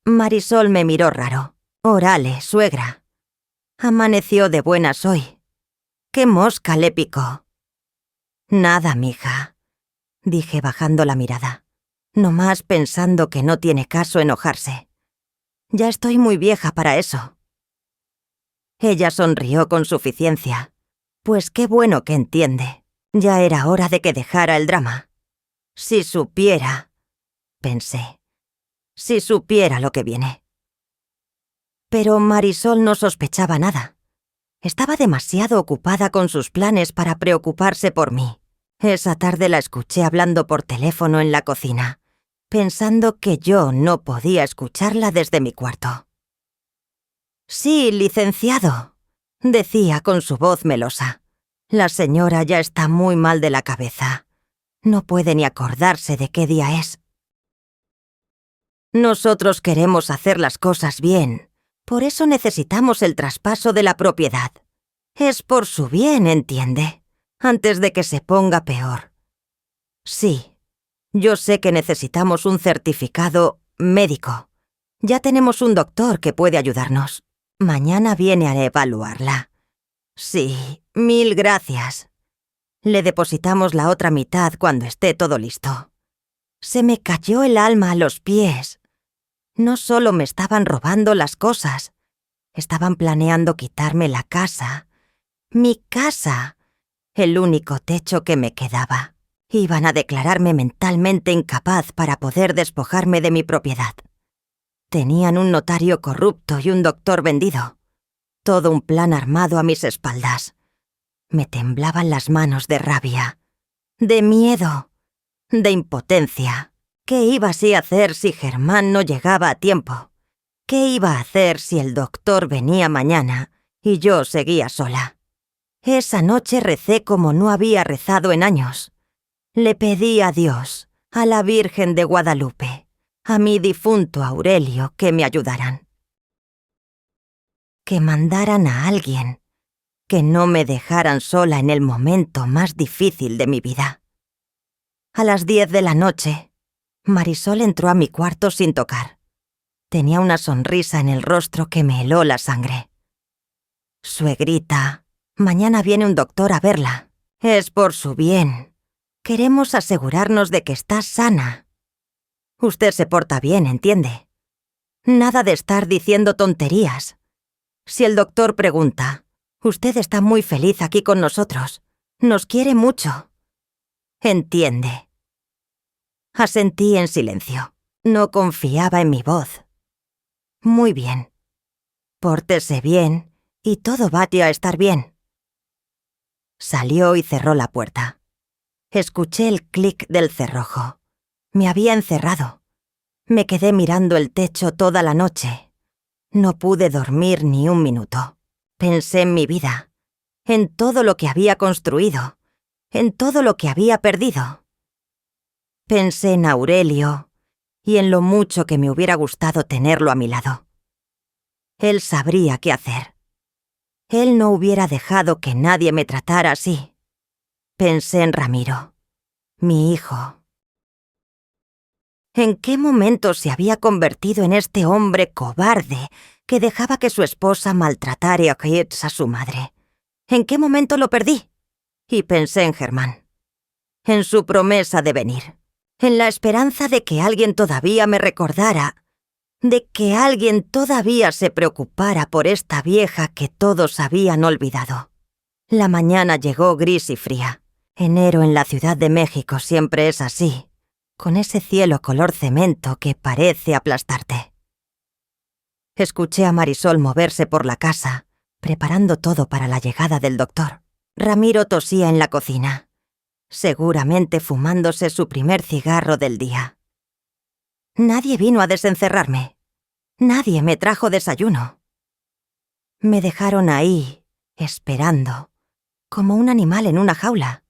Marisol me miró raro. «Orale, suegra. Amaneció de buenas hoy. ¿Qué mosca le picó?» «Nada, mija», dije bajando la mirada, nomás pensando que no tiene caso enojarse. Ya estoy muy vieja para eso. Ella sonrió con suficiencia. Pues qué bueno que entiende. Ya era hora de que dejara el drama. Si supiera, pensé. Si supiera lo que viene. Pero Marisol no sospechaba nada. Estaba demasiado ocupada con sus planes para preocuparse por mí. Esa tarde la escuché hablando por teléfono en la cocina, pensando que yo no podía escucharla desde mi cuarto. «Sí, licenciado», decía con su voz melosa. «La señora ya está muy mal de la cabeza. No puede ni acordarse de qué día es». Nosotros queremos hacer las cosas bien, por eso necesitamos el traspaso de la propiedad. Es por su bien, ¿entiende? Antes de que se ponga peor. Sí, yo sé que necesitamos un certificado médico. Ya tenemos un doctor que puede ayudarnos. Mañana viene a evaluarla. Sí, 1000 gracias. Le depositamos la otra mitad cuando esté todo listo. Se me cayó el alma a los pies. No solo me estaban robando las cosas, estaban planeando quitarme la casa. Mi casa, el único techo que me quedaba. Iban a declararme mentalmente incapaz para poder despojarme de mi propiedad. Tenían un notario corrupto y un doctor vendido. Todo un plan armado a mis espaldas. Me temblaban las manos de rabia, de miedo, de impotencia. ¿Qué iba así a hacer si Germán no llegaba a tiempo? ¿Qué iba a hacer si el doctor venía mañana y yo seguía sola? Esa noche recé como no había rezado en años. Le pedí a Dios, a la Virgen de Guadalupe, a mi difunto Aurelio, que me ayudaran. que mandaran a alguien, que no me dejaran sola en el momento más difícil de mi vida. A las 10 de la noche, Marisol entró a mi cuarto sin tocar. Tenía una sonrisa en el rostro que me heló la sangre. Suegrita, mañana viene un doctor a verla. Es por su bien. Queremos asegurarnos de que está sana. Usted se porta bien, ¿entiende? Nada de estar diciendo tonterías. Si el doctor pregunta, usted está muy feliz aquí con nosotros. Nos quiere mucho. Entiende. Asentí en silencio. No confiaba en mi voz. Muy bien. Pórtese bien y todo va a estar bien. Salió y cerró la puerta. Escuché el clic del cerrojo. Me había encerrado. Me quedé mirando el techo toda la noche. No pude dormir ni un minuto. Pensé en mi vida, en todo lo que había construido, en todo lo que había perdido. Pensé en Aurelio y en lo mucho que me hubiera gustado tenerlo a mi lado. Él sabría qué hacer. Él no hubiera dejado que nadie me tratara así. Pensé en Ramiro, mi hijo. ¿En qué momento se había convertido en este hombre cobarde que dejaba que su esposa maltratara a su madre? ¿En qué momento lo perdí? Y pensé en Germán, en su promesa de venir, en la esperanza de que alguien todavía me recordara, de que alguien todavía se preocupara por esta vieja que todos habían olvidado. La mañana llegó gris y fría. Enero en la Ciudad de México siempre es así, con ese cielo color cemento que parece aplastarte. Escuché a Marisol moverse por la casa, preparando todo para la llegada del doctor. Ramiro tosía en la cocina, seguramente fumándose su primer cigarro del día. Nadie vino a desencerrarme. Nadie me trajo desayuno. Me dejaron ahí, esperando, como un animal en una jaula.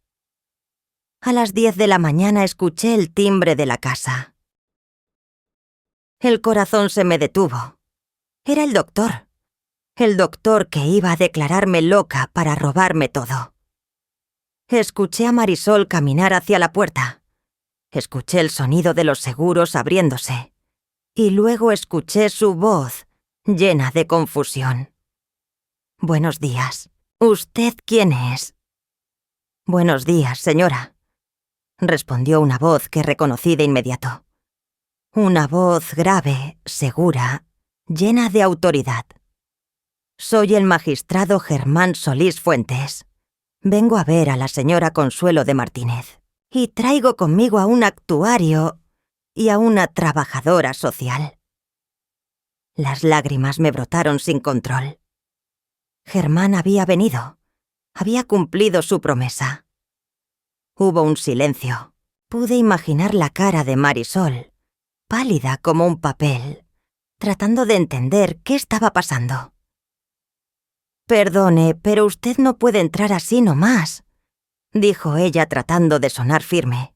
A las 10 de la mañana escuché el timbre de la casa. El corazón se me detuvo. Era el doctor que iba a declararme loca para robarme todo. Escuché a Marisol caminar hacia la puerta. Escuché el sonido de los seguros abriéndose. Y luego escuché su voz, llena de confusión. «Buenos días. ¿Usted quién es?» «Buenos días, señora», respondió una voz que reconocí de inmediato. Una voz grave, segura, llena de autoridad. «Soy el magistrado Germán Solís Fuentes. Vengo a ver a la señora Consuelo de Martínez. Y traigo conmigo a un actuario y a una trabajadora social». Las lágrimas me brotaron sin control. Germán había venido. Había cumplido su promesa. Hubo un silencio. Pude imaginar la cara de Marisol, pálida como un papel, tratando de entender qué estaba pasando. «Perdone, pero usted no puede entrar así nomás», dijo ella tratando de sonar firme.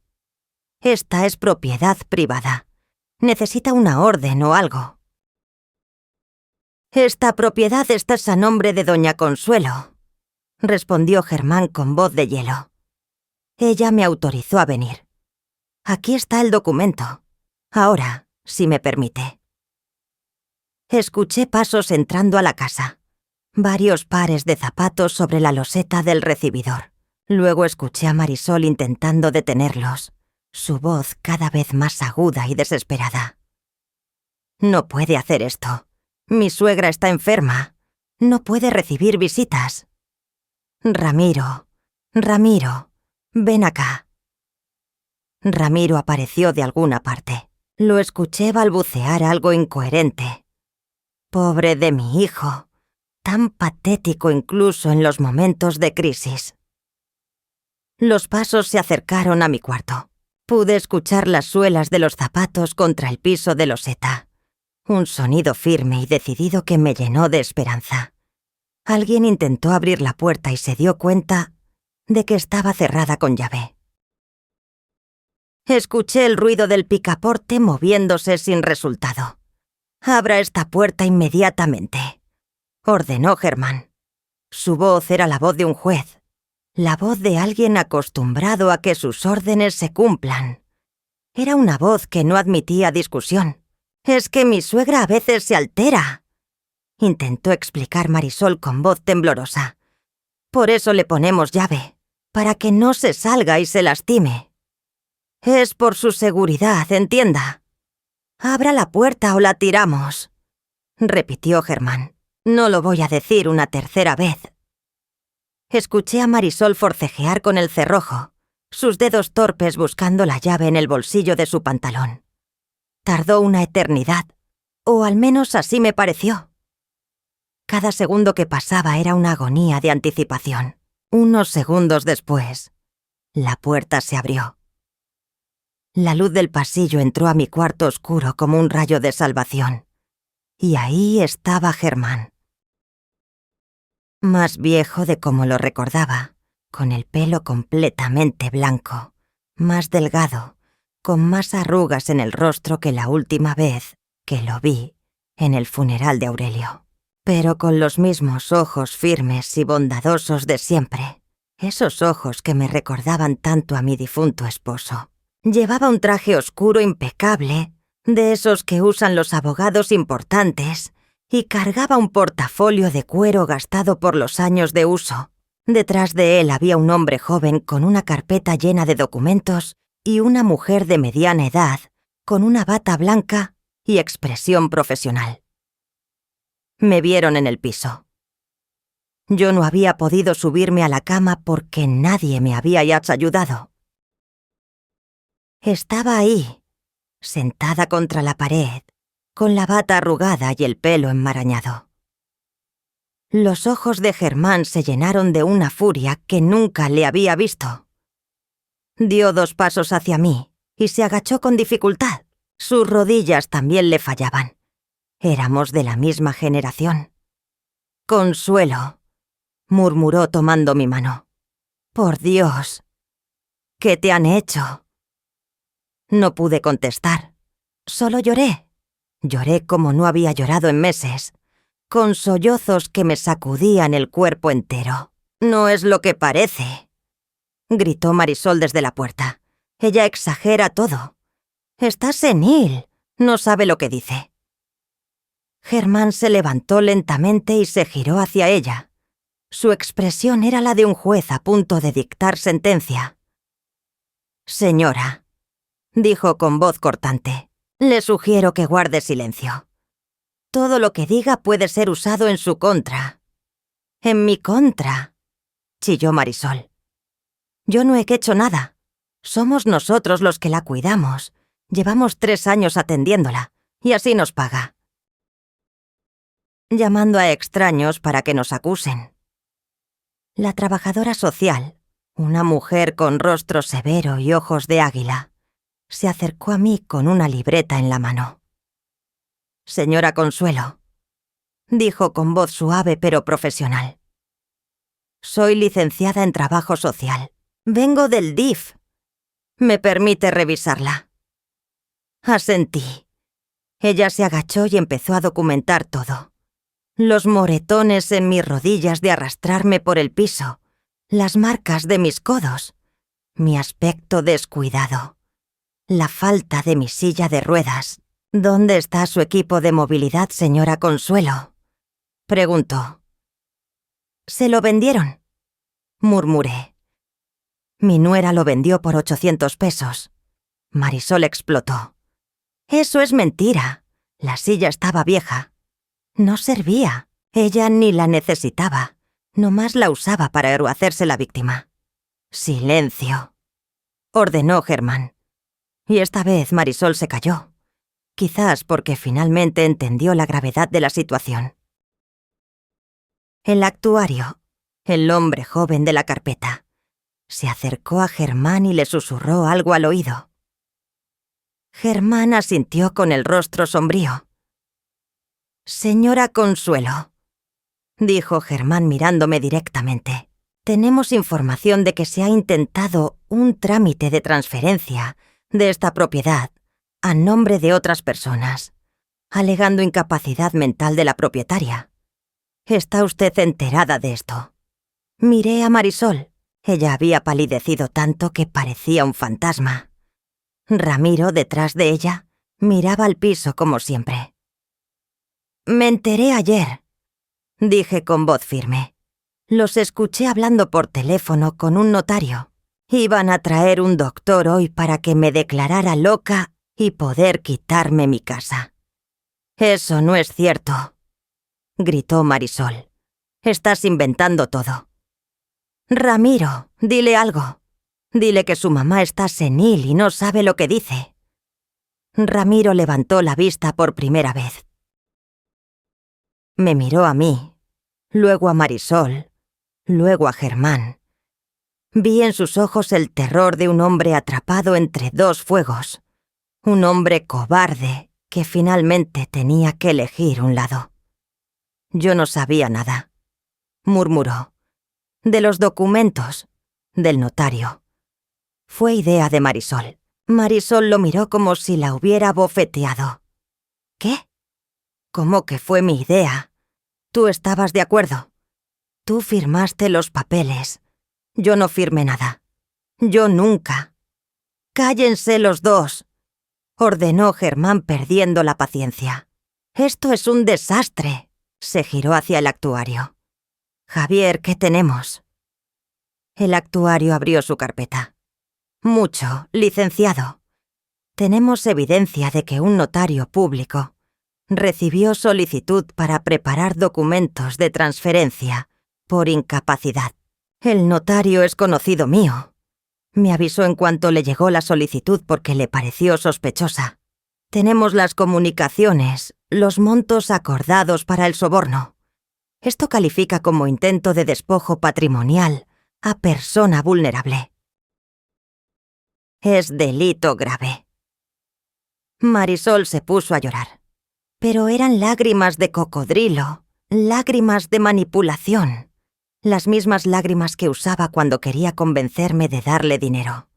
«Esta es propiedad privada. Necesita una orden o algo». «Esta propiedad está a nombre de doña Consuelo», respondió Germán con voz de hielo. Ella me autorizó a venir. Aquí está el documento. Ahora, si me permite. Escuché pasos entrando a la casa. Varios pares de zapatos sobre la loseta del recibidor. Luego escuché a Marisol intentando detenerlos, su voz cada vez más aguda y desesperada. «No puede hacer esto. Mi suegra está enferma. No puede recibir visitas. Ramiro, ven acá». Ramiro apareció de alguna parte. Lo escuché balbucear algo incoherente. «Pobre de mi hijo, tan patético incluso en los momentos de crisis». Los pasos se acercaron a mi cuarto. Pude escuchar las suelas de los zapatos contra el piso de loseta. Un sonido firme y decidido que me llenó de esperanza. Alguien intentó abrir la puerta y se dio cuenta de que estaba cerrada con llave. Escuché el ruido del picaporte moviéndose sin resultado. «Abra esta puerta inmediatamente». ordenó Germán. Su voz era la voz de un juez, la voz de alguien acostumbrado a que sus órdenes se cumplan. Era una voz que no admitía discusión. «Es que mi suegra a veces se altera», intentó explicar Marisol con voz temblorosa. «Por eso le ponemos llave, para que no se salga y se lastime. Es por su seguridad, entienda. Abra la puerta o la tiramos», repitió Germán. «No lo voy a decir una tercera vez». Escuché a Marisol forcejear con el cerrojo, sus dedos torpes buscando la llave en el bolsillo de su pantalón. Tardó una eternidad, o al menos así me pareció. Cada segundo que pasaba era una agonía de anticipación. Unos segundos después, la puerta se abrió. La luz del pasillo entró a mi cuarto oscuro como un rayo de salvación. Y ahí estaba Germán. Más viejo de como lo recordaba, con el pelo completamente blanco, más delgado, con más arrugas en el rostro que la última vez que lo vi en el funeral de Aurelio. Pero con los mismos ojos firmes y bondadosos de siempre, esos ojos que me recordaban tanto a mi difunto esposo. Llevaba un traje oscuro impecable, de esos que usan los abogados importantes, y cargaba un portafolio de cuero gastado por los años de uso. Detrás de él había un hombre joven con una carpeta llena de documentos y una mujer de mediana edad con una bata blanca y expresión profesional. Me vieron en el piso. Yo no había podido subirme a la cama porque nadie me había ayudado. Estaba ahí, sentada contra la pared, con la bata arrugada y el pelo enmarañado. Los ojos de Germán se llenaron de una furia que nunca le había visto. Dio 2 pasos hacia mí y se agachó con dificultad. Sus rodillas también le fallaban. Éramos de la misma generación. «Consuelo», murmuró tomando mi mano. «Por Dios, ¿qué te han hecho?» No pude contestar. Solo lloré. Lloré como no había llorado en meses, con sollozos que me sacudían el cuerpo entero. «No es lo que parece», gritó Marisol desde la puerta. «Ella exagera todo. Está senil. No sabe lo que dice». Germán se levantó lentamente y se giró hacia ella. Su expresión era la de un juez a punto de dictar sentencia. «Señora», dijo con voz cortante, «le sugiero que guarde silencio. Todo lo que diga puede ser usado en su contra». «¿En mi contra?», chilló Marisol. «Yo no he hecho nada. Somos nosotros los que la cuidamos. Llevamos 3 años atendiéndola, y así nos paga. Llamando a extraños para que nos acusen». La trabajadora social, una mujer con rostro severo y ojos de águila, se acercó a mí con una libreta en la mano. «Señora Consuelo», dijo con voz suave pero profesional. «Soy licenciada en Trabajo Social. Vengo del DIF. ¿Me permite revisarla?» Asentí. Ella se agachó y empezó a documentar todo. Los moretones en mis rodillas de arrastrarme por el piso, las marcas de mis codos, mi aspecto descuidado, la falta de mi silla de ruedas. «¿Dónde está su equipo de movilidad, señora Consuelo?», preguntó. «Se lo vendieron», murmuré. «Mi nuera lo vendió por 800 pesos. Marisol explotó. «Eso es mentira. La silla estaba vieja. No servía. Ella ni la necesitaba. Nomás la usaba para hacerse la víctima». «Silencio», ordenó Germán. Y esta vez Marisol se calló. Quizás porque finalmente entendió la gravedad de la situación. El actuario, el hombre joven de la carpeta, se acercó a Germán y le susurró algo al oído. Germán asintió con el rostro sombrío. «Señora Consuelo», dijo Germán mirándome directamente, «tenemos información de que se ha intentado un trámite de transferencia de esta propiedad a nombre de otras personas, alegando incapacidad mental de la propietaria. ¿Está usted enterada de esto? Miré a Marisol. Ella había palidecido tanto que parecía un fantasma. Ramiro, detrás de ella, miraba al piso como siempre. «Me enteré ayer», dije con voz firme. «Los escuché hablando por teléfono con un notario. Iban a traer un doctor hoy para que me declarara loca y poder quitarme mi casa». «Eso no es cierto», gritó Marisol. «Estás inventando todo». «Ramiro, dile algo. Dile que su mamá está senil y no sabe lo que dice». Ramiro levantó la vista por primera vez. Me miró a mí, luego a Marisol, luego a Germán. Vi en sus ojos el terror de un hombre atrapado entre dos fuegos. Un hombre cobarde que finalmente tenía que elegir un lado. Yo no sabía nada. Murmuró. De los documentos, del notario. Fue idea de Marisol. Marisol lo miró como si la hubiera bofeteado. ¿Qué? ¿Cómo que fue mi idea? Tú estabas de acuerdo. Tú firmaste los papeles. Yo no firmé nada. Yo nunca. «Cállense los dos», ordenó Germán perdiendo la paciencia. «Esto es un desastre», se giró hacia el actuario. «Javier, ¿qué tenemos?» El actuario abrió su carpeta. «Mucho, licenciado. Tenemos evidencia de que un notario público recibió solicitud para preparar documentos de transferencia por incapacidad. El notario es conocido mío. Me avisó en cuanto le llegó la solicitud porque le pareció sospechosa. Tenemos las comunicaciones, los montos acordados para el soborno. Esto califica como intento de despojo patrimonial a persona vulnerable. Es delito grave». Marisol se puso a llorar. Pero eran lágrimas de cocodrilo, lágrimas de manipulación, las mismas lágrimas que usaba cuando quería convencerme de darle dinero.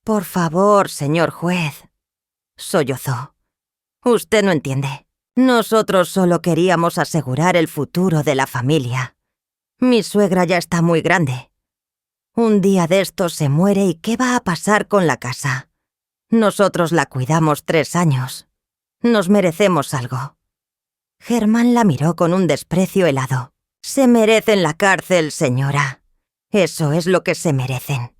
«Por favor, señor juez», sollozó. «Usted no entiende. Nosotros solo queríamos asegurar el futuro de la familia. Mi suegra ya está muy grande. Un día de estos se muere y ¿qué va a pasar con la casa? Nosotros la cuidamos 3 años. Nos merecemos algo». Germán la miró con un desprecio helado. «Se merecen la cárcel, señora. Eso es lo que se merecen».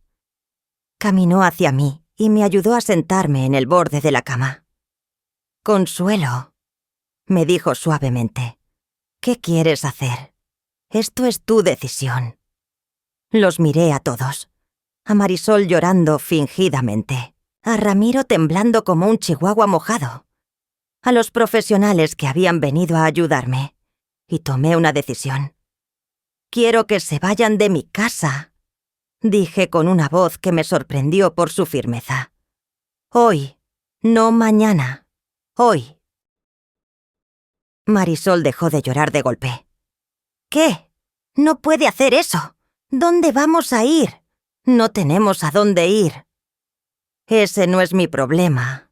Caminó hacia mí y me ayudó a sentarme en el borde de la cama. «Consuelo», me dijo suavemente, «¿qué quieres hacer? Esto es tu decisión». Los miré a todos. A Marisol llorando fingidamente. A Ramiro temblando como un chihuahua mojado. A los profesionales que habían venido a ayudarme. Y tomé una decisión. «Quiero que se vayan de mi casa», dije con una voz que me sorprendió por su firmeza. «Hoy, no mañana. Hoy». Marisol dejó de llorar de golpe. «¿Qué? No puede hacer eso. ¿Dónde vamos a ir? No tenemos a dónde ir». «Ese no es mi problema»,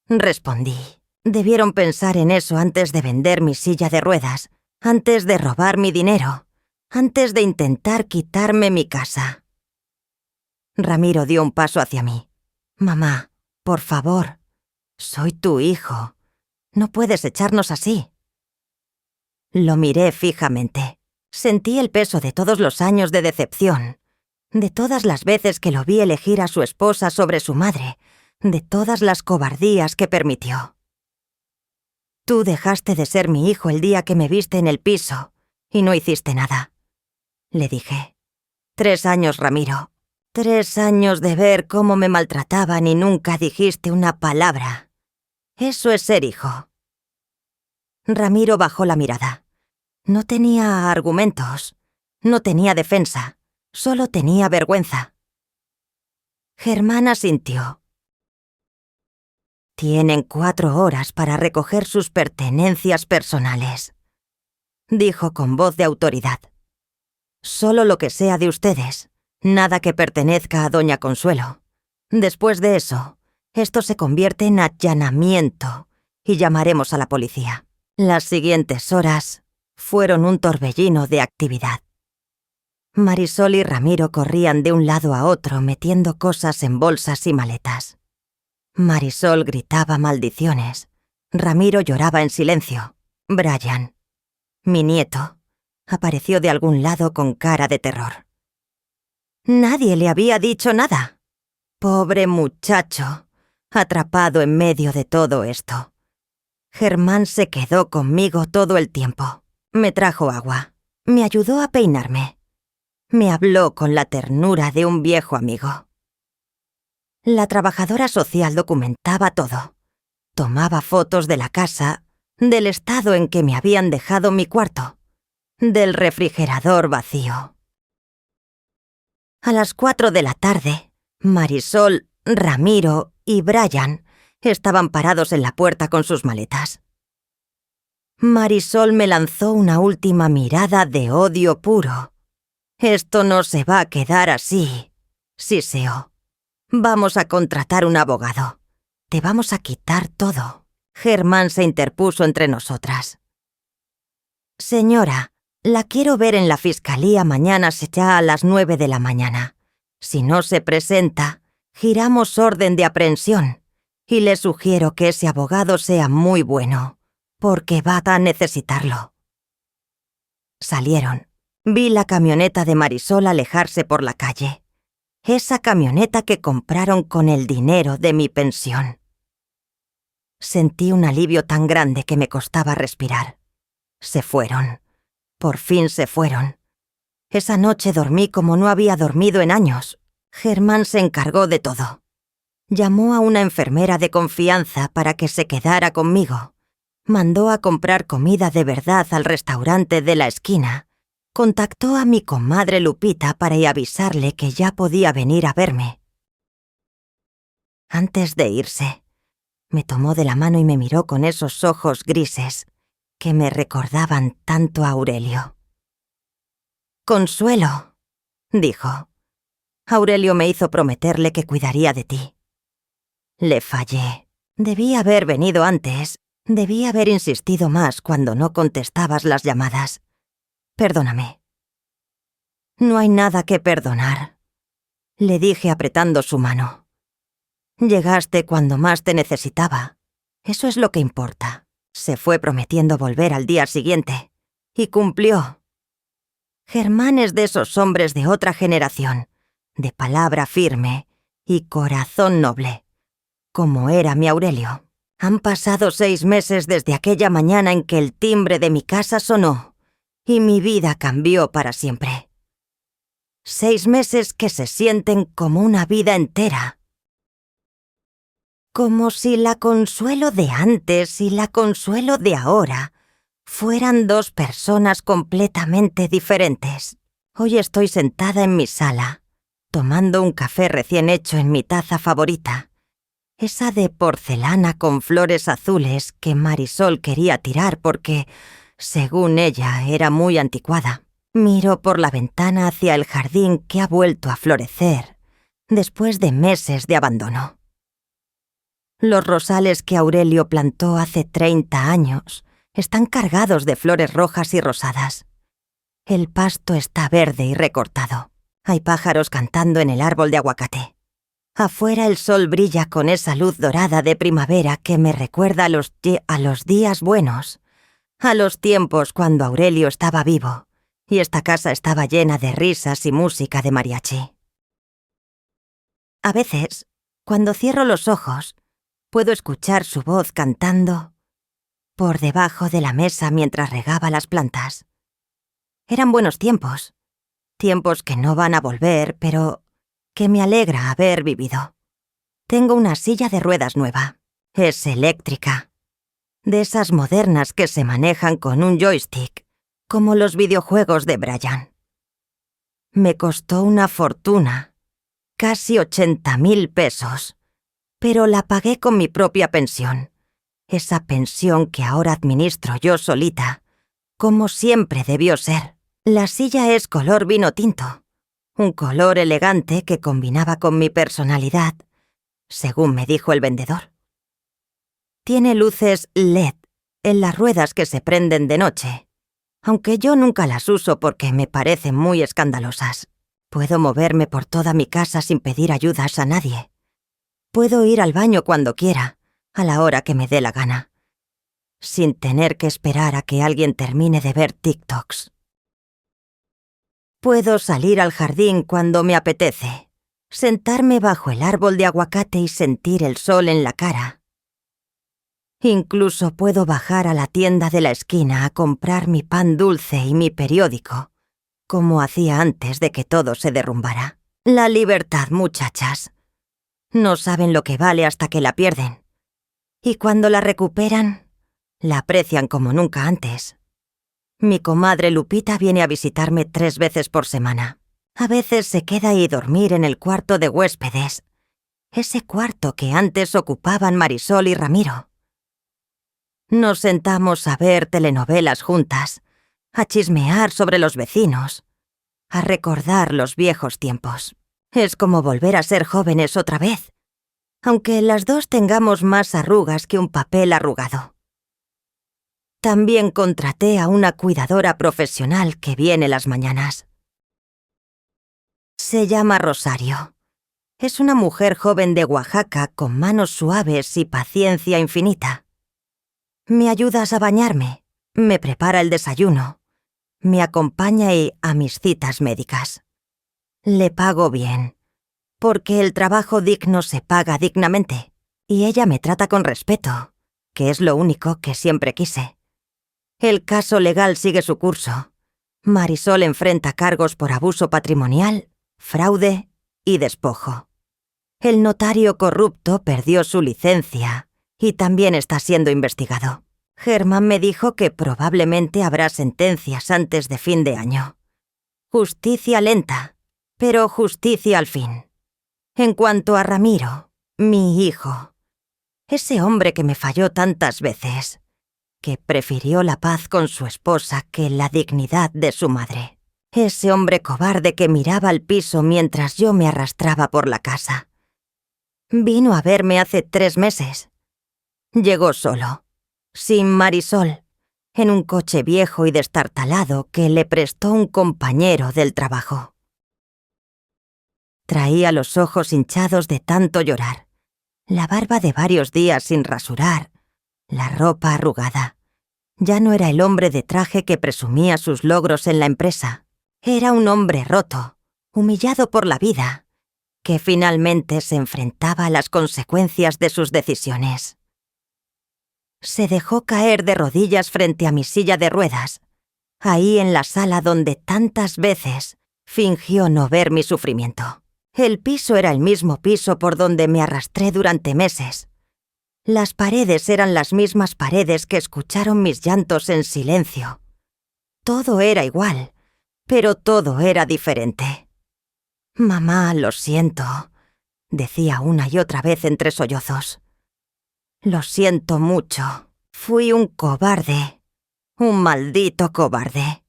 respondí. «Debieron pensar en eso antes de vender mi silla de ruedas, antes de robar mi dinero, antes de intentar quitarme mi casa». Ramiro dio un paso hacia mí. «Mamá, por favor. Soy tu hijo. No puedes echarnos así». Lo miré fijamente. Sentí el peso de todos los años de decepción, de todas las veces que lo vi elegir a su esposa sobre su madre, de todas las cobardías que permitió. «Tú dejaste de ser mi hijo el día que me viste en el piso y no hiciste nada», le dije. 3 años, Ramiro. 3 años de ver cómo me maltrataban y nunca dijiste una palabra. Eso es ser hijo». Ramiro bajó la mirada. No tenía argumentos, no tenía defensa, solo tenía vergüenza. Germán asintió. «Tienen 4 horas para recoger sus pertenencias personales», dijo con voz de autoridad. «Solo lo que sea de ustedes, nada que pertenezca a doña Consuelo. Después de eso, esto se convierte en allanamiento y llamaremos a la policía. Las siguientes horas fueron un torbellino de actividad. Marisol y Ramiro corrían de un lado a otro metiendo cosas en bolsas y maletas. Marisol gritaba maldiciones. Ramiro lloraba en silencio. Brian, mi nieto, apareció de algún lado con cara de terror. Nadie le había dicho nada. Pobre muchacho, atrapado en medio de todo esto. Germán se quedó conmigo todo el tiempo. Me trajo agua. Me ayudó a peinarme. Me habló con la ternura de un viejo amigo. La trabajadora social documentaba todo. Tomaba fotos de la casa, del estado en que me habían dejado mi cuarto, del refrigerador vacío. A las 4 de la tarde, Marisol, Ramiro y Brian estaban parados en la puerta con sus maletas. Marisol me lanzó una última mirada de odio puro. «Esto no se va a quedar así», siseó. «Vamos a contratar un abogado. Te vamos a quitar todo». Germán se interpuso entre nosotras. «Señora, la quiero ver en la fiscalía mañana ya a las 9 de la mañana. Si no se presenta, giramos orden de aprehensión. Y le sugiero que ese abogado sea muy bueno, porque va a necesitarlo». Salieron. Vi la camioneta de Marisol alejarse por la calle. Esa camioneta que compraron con el dinero de mi pensión. Sentí un alivio tan grande que me costaba respirar. Se fueron. Por fin se fueron. Esa noche dormí como no había dormido en años. Germán se encargó de todo. Llamó a una enfermera de confianza para que se quedara conmigo. Mandó a comprar comida de verdad al restaurante de la esquina. Contactó a mi comadre Lupita para avisarle que ya podía venir a verme. Antes de irse, me tomó de la mano y me miró con esos ojos grises que me recordaban tanto a Aurelio. «Consuelo», dijo, «Aurelio me hizo prometerle que cuidaría de ti». Le fallé. Debí haber venido antes. Debí haber insistido más cuando no contestabas las llamadas. Perdóname. «No hay nada que perdonar», le dije apretando su mano. «Llegaste cuando más te necesitaba. Eso es lo que importa». Se fue prometiendo volver al día siguiente. Y cumplió. Germán es de esos hombres de otra generación, de palabra firme y corazón noble, como era mi Aurelio. Han pasado 6 meses desde aquella mañana en que el timbre de mi casa sonó, y mi vida cambió para siempre. 6 meses que se sienten como una vida entera. Como si la Consuelo de antes y la Consuelo de ahora fueran 2 personas completamente diferentes. Hoy estoy sentada en mi sala, tomando un café recién hecho en mi taza favorita, esa de porcelana con flores azules que Marisol quería tirar porque, según ella, era muy anticuada. Miro por la ventana hacia el jardín que ha vuelto a florecer después de meses de abandono. Los rosales que Aurelio plantó hace 30 años están cargados de flores rojas y rosadas. El pasto está verde y recortado. Hay pájaros cantando en el árbol de aguacate. Afuera el sol brilla con esa luz dorada de primavera que me recuerda a los días buenos, a los tiempos cuando Aurelio estaba vivo y esta casa estaba llena de risas y música de mariachi. A veces, cuando cierro los ojos, puedo escuchar su voz cantando por debajo de la mesa mientras regaba las plantas. Eran buenos tiempos, tiempos que no van a volver, pero que me alegra haber vivido. Tengo una silla de ruedas nueva. Es eléctrica. De esas modernas que se manejan con un joystick, como los videojuegos de Brian. Me costó una fortuna, casi 80.000 pesos, pero la pagué con mi propia pensión. Esa pensión que ahora administro yo solita, como siempre debió ser. La silla es color vino tinto, un color elegante que combinaba con mi personalidad, según me dijo el vendedor. Tiene luces LED en las ruedas que se prenden de noche. aunque yo nunca las uso porque me parecen muy escandalosas. Puedo moverme por toda mi casa sin pedir ayudas a nadie. Puedo ir al baño cuando quiera, a la hora que me dé la gana, sin tener que esperar a que alguien termine de ver TikToks. Puedo salir al jardín cuando me apetece, sentarme bajo el árbol de aguacate y sentir el sol en la cara. Incluso puedo bajar a la tienda de la esquina a comprar mi pan dulce y mi periódico, como hacía antes de que todo se derrumbara. La libertad, muchachas. No saben lo que vale hasta que la pierden. Y cuando la recuperan, la aprecian como nunca antes. Mi comadre Lupita viene a visitarme 3 veces por semana. A veces se queda ahí dormir en el cuarto de huéspedes, ese cuarto que antes ocupaban Marisol y Ramiro. Nos sentamos a ver telenovelas juntas, a chismear sobre los vecinos, a recordar los viejos tiempos. Es como volver a ser jóvenes otra vez, aunque las dos tengamos más arrugas que un papel arrugado. También contraté a una cuidadora profesional que viene las mañanas. Se llama Rosario. Es una mujer joven de Oaxaca con manos suaves y paciencia infinita. Me ayuda a bañarme, me prepara el desayuno, me acompaña a mis citas médicas. Le pago bien, porque el trabajo digno se paga dignamente, y ella me trata con respeto, que es lo único que siempre quise. El caso legal sigue su curso. Marisol enfrenta cargos por abuso patrimonial, fraude y despojo. El notario corrupto perdió su licencia y también está siendo investigado. Germán me dijo que probablemente habrá sentencias antes de fin de año. Justicia lenta, pero justicia al fin. En cuanto a Ramiro, mi hijo, ese hombre que me falló tantas veces, que prefirió la paz con su esposa que la dignidad de su madre. Ese hombre cobarde que miraba al piso mientras yo me arrastraba por la casa. Vino a verme hace 3 meses. Llegó solo, sin Marisol, en un coche viejo y destartalado que le prestó un compañero del trabajo. Traía los ojos hinchados de tanto llorar, la barba de varios días sin rasurar, la ropa arrugada. Ya no era el hombre de traje que presumía sus logros en la empresa. Era un hombre roto, humillado por la vida, que finalmente se enfrentaba a las consecuencias de sus decisiones. Se dejó caer de rodillas frente a mi silla de ruedas, ahí en la sala donde tantas veces fingió no ver mi sufrimiento. El piso era el mismo piso por donde me arrastré durante meses. Las paredes eran las mismas paredes que escucharon mis llantos en silencio. Todo era igual, pero todo era diferente. «Mamá, lo siento», decía una y otra vez entre sollozos. «Lo siento mucho. Fui un cobarde. Un maldito cobarde.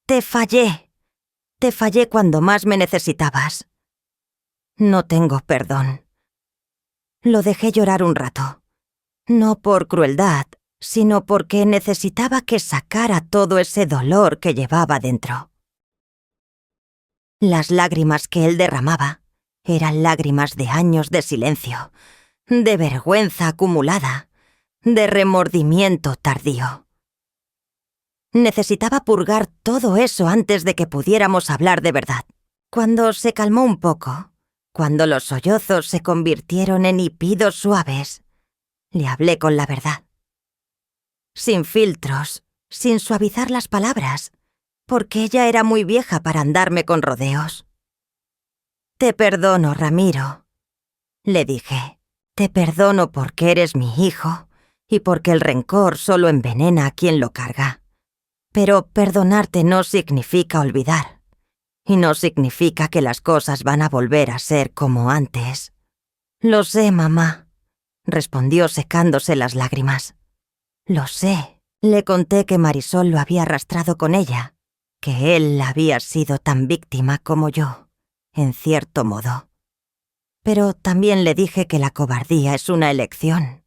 Te fallé. Te fallé cuando más me necesitabas. No tengo perdón». Lo dejé llorar un rato. No por crueldad, sino porque necesitaba que sacara todo ese dolor que llevaba dentro. Las lágrimas que él derramaba eran lágrimas de años de silencio, de vergüenza acumulada, de remordimiento tardío. Necesitaba purgar todo eso antes de que pudiéramos hablar de verdad. Cuando se calmó un poco, cuando los sollozos se convirtieron en hipidos suaves, le hablé con la verdad. Sin filtros, sin suavizar las palabras, porque ella era muy vieja para andarme con rodeos. «Te perdono, Ramiro», le dije. «Te perdono porque eres mi hijo y porque el rencor solo envenena a quien lo carga. Pero perdonarte no significa olvidar, y no significa que las cosas van a volver a ser como antes». «Lo sé, mamá», respondió secándose las lágrimas. «Lo sé». Le conté que Marisol lo había arrastrado con ella, que él había sido tan víctima como yo, en cierto modo. Pero también le dije que la cobardía es una elección.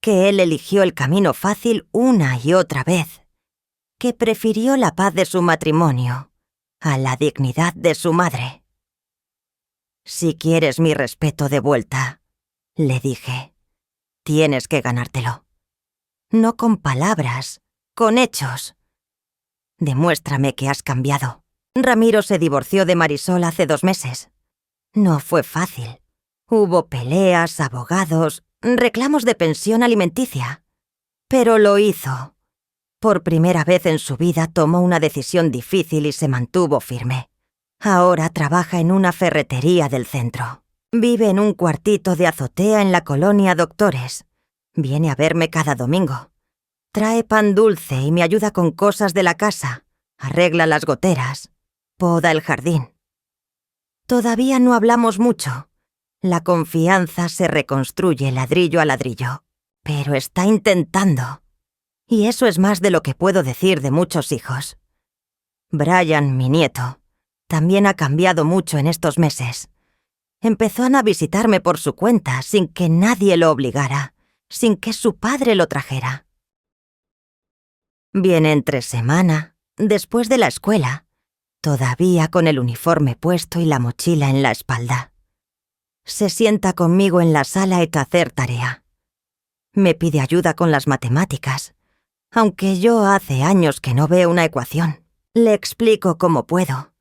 Que él eligió el camino fácil una y otra vez, que prefirió la paz de su matrimonio a la dignidad de su madre. «Si quieres mi respeto de vuelta», le dije, «tienes que ganártelo. No con palabras, con hechos. Demuéstrame que has cambiado». Ramiro se divorció de Marisol hace 2 meses. No fue fácil. Hubo peleas, abogados, reclamos de pensión alimenticia. Pero lo hizo. Por primera vez en su vida tomó una decisión difícil y se mantuvo firme. Ahora trabaja en una ferretería del centro. Vive en un cuartito de azotea en la colonia Doctores. Viene a verme cada domingo. Trae pan dulce y me ayuda con cosas de la casa. Arregla las goteras. Poda el jardín. Todavía no hablamos mucho. La confianza se reconstruye ladrillo a ladrillo. Pero está intentando. Y eso es más de lo que puedo decir de muchos hijos. Brian, mi nieto, también ha cambiado mucho en estos meses. Empezó a visitarme por su cuenta, sin que nadie lo obligara, sin que su padre lo trajera. Viene entre semana, después de la escuela, todavía con el uniforme puesto y la mochila en la espalda. Se sienta conmigo en la sala a hacer tarea. Me pide ayuda con las matemáticas, aunque yo hace años que no veo una ecuación. Le explico cómo puedo,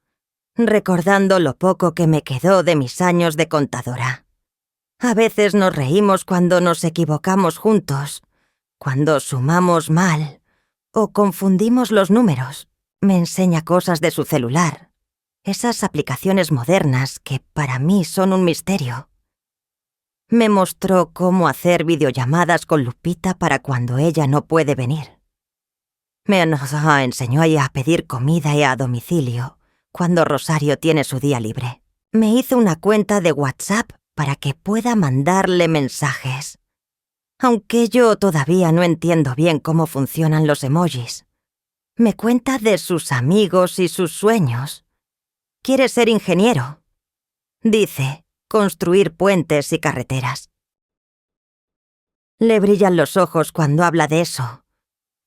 recordando lo poco que me quedó de mis años de contadora. A veces nos reímos cuando nos equivocamos juntos, cuando sumamos mal o confundimos los números. Me enseña cosas de su celular, esas aplicaciones modernas que para mí son un misterio. Me mostró cómo hacer videollamadas con Lupita para cuando ella no puede venir. Me enseñó a pedir comida y a domicilio cuando Rosario tiene su día libre. Me hizo una cuenta de WhatsApp para que pueda mandarle mensajes. Aunque yo todavía no entiendo bien cómo funcionan los emojis. Me cuenta de sus amigos y sus sueños. Quiere ser ingeniero. Dice, construir puentes y carreteras. Le brillan los ojos cuando habla de eso,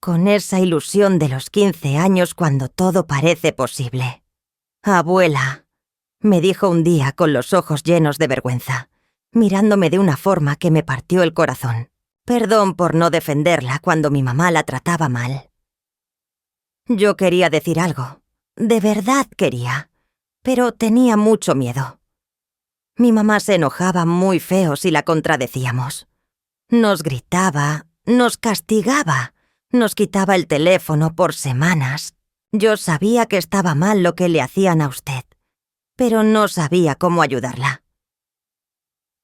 con esa ilusión de los 15 años cuando todo parece posible. «Abuela», me dijo un día con los ojos llenos de vergüenza, mirándome de una forma que me partió el corazón. Perdón por no defenderla cuando mi mamá la trataba mal. Yo quería decir algo, de verdad quería, pero tenía mucho miedo. Mi mamá se enojaba muy feo si la contradecíamos. Nos gritaba, nos castigaba, nos quitaba el teléfono por semanas. Yo sabía que estaba mal lo que le hacían a usted, pero no sabía cómo ayudarla.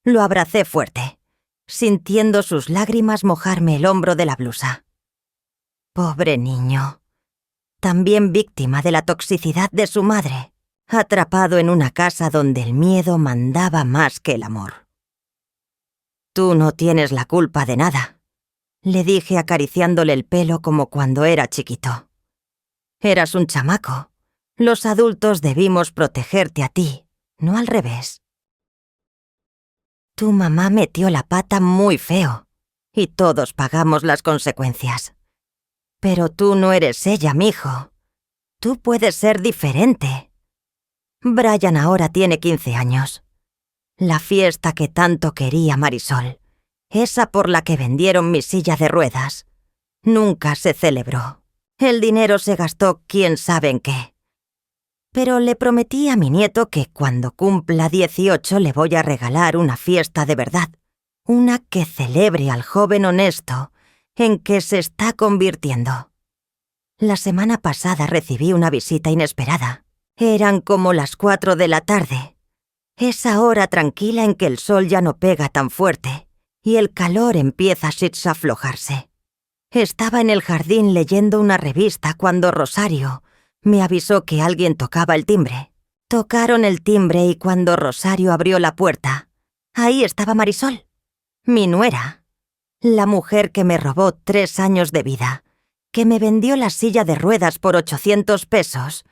Lo abracé fuerte, sintiendo sus lágrimas mojarme el hombro de la blusa. Pobre niño. También víctima de la toxicidad de su madre, atrapado en una casa donde el miedo mandaba más que el amor. «Tú no tienes la culpa de nada», le dije acariciándole el pelo como cuando era chiquito. «Eras un chamaco. Los adultos debimos protegerte a ti, no al revés. Tu mamá metió la pata muy feo, y todos pagamos las consecuencias. Pero tú no eres ella, mijo. Tú puedes ser diferente». Brian ahora tiene 15 años. La fiesta que tanto quería Marisol, esa por la que vendieron mi silla de ruedas, nunca se celebró. El dinero se gastó quién sabe en qué. Pero le prometí a mi nieto que cuando cumpla 18 le voy a regalar una fiesta de verdad, una que celebre al joven honesto en que se está convirtiendo. La semana pasada recibí una visita inesperada. Eran como las 4 de la tarde. Esa hora tranquila en que el sol ya no pega tan fuerte y el calor empieza a aflojarse. Estaba en el jardín leyendo una revista cuando Rosario me avisó que alguien tocaba el timbre. Tocaron el timbre y cuando Rosario abrió la puerta, ahí estaba Marisol, mi nuera, la mujer que me robó 3 años de vida, que me vendió la silla de ruedas por 800 pesos,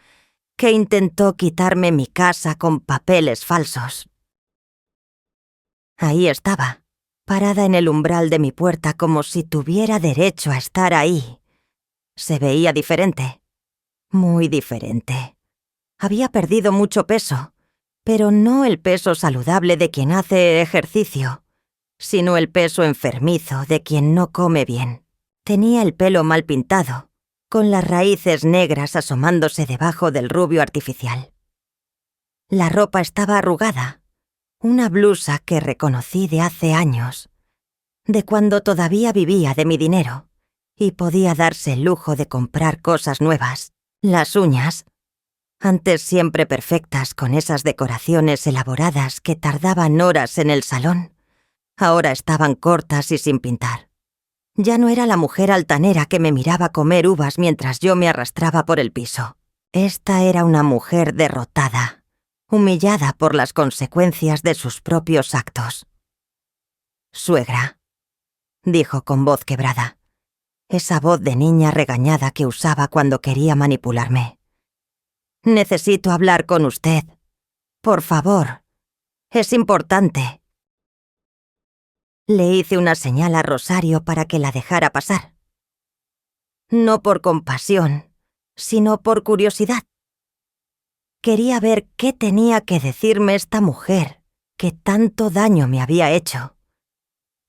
que intentó quitarme mi casa con papeles falsos. Ahí estaba, parada en el umbral de mi puerta como si tuviera derecho a estar ahí, Se veía diferente. Muy diferente. Había perdido mucho peso, pero no el peso saludable de quien hace ejercicio, sino el peso enfermizo de quien no come bien. Tenía el pelo mal pintado, con las raíces negras asomándose debajo del rubio artificial. La ropa estaba arrugada, una blusa que reconocí de hace años, de cuando todavía vivía de mi dinero y podía darse el lujo de comprar cosas nuevas. Las uñas, antes siempre perfectas con esas decoraciones elaboradas que tardaban horas en el salón, ahora estaban cortas y sin pintar. Ya no era la mujer altanera que me miraba comer uvas mientras yo me arrastraba por el piso. Esta era una mujer derrotada, humillada por las consecuencias de sus propios actos. «Suegra», dijo con voz quebrada, esa voz de niña regañada que usaba cuando quería manipularme. «Necesito hablar con usted. Por favor. Es importante». Le hice una señal a Rosario para que la dejara pasar. No por compasión, sino por curiosidad. Quería ver qué tenía que decirme esta mujer que tanto daño me había hecho.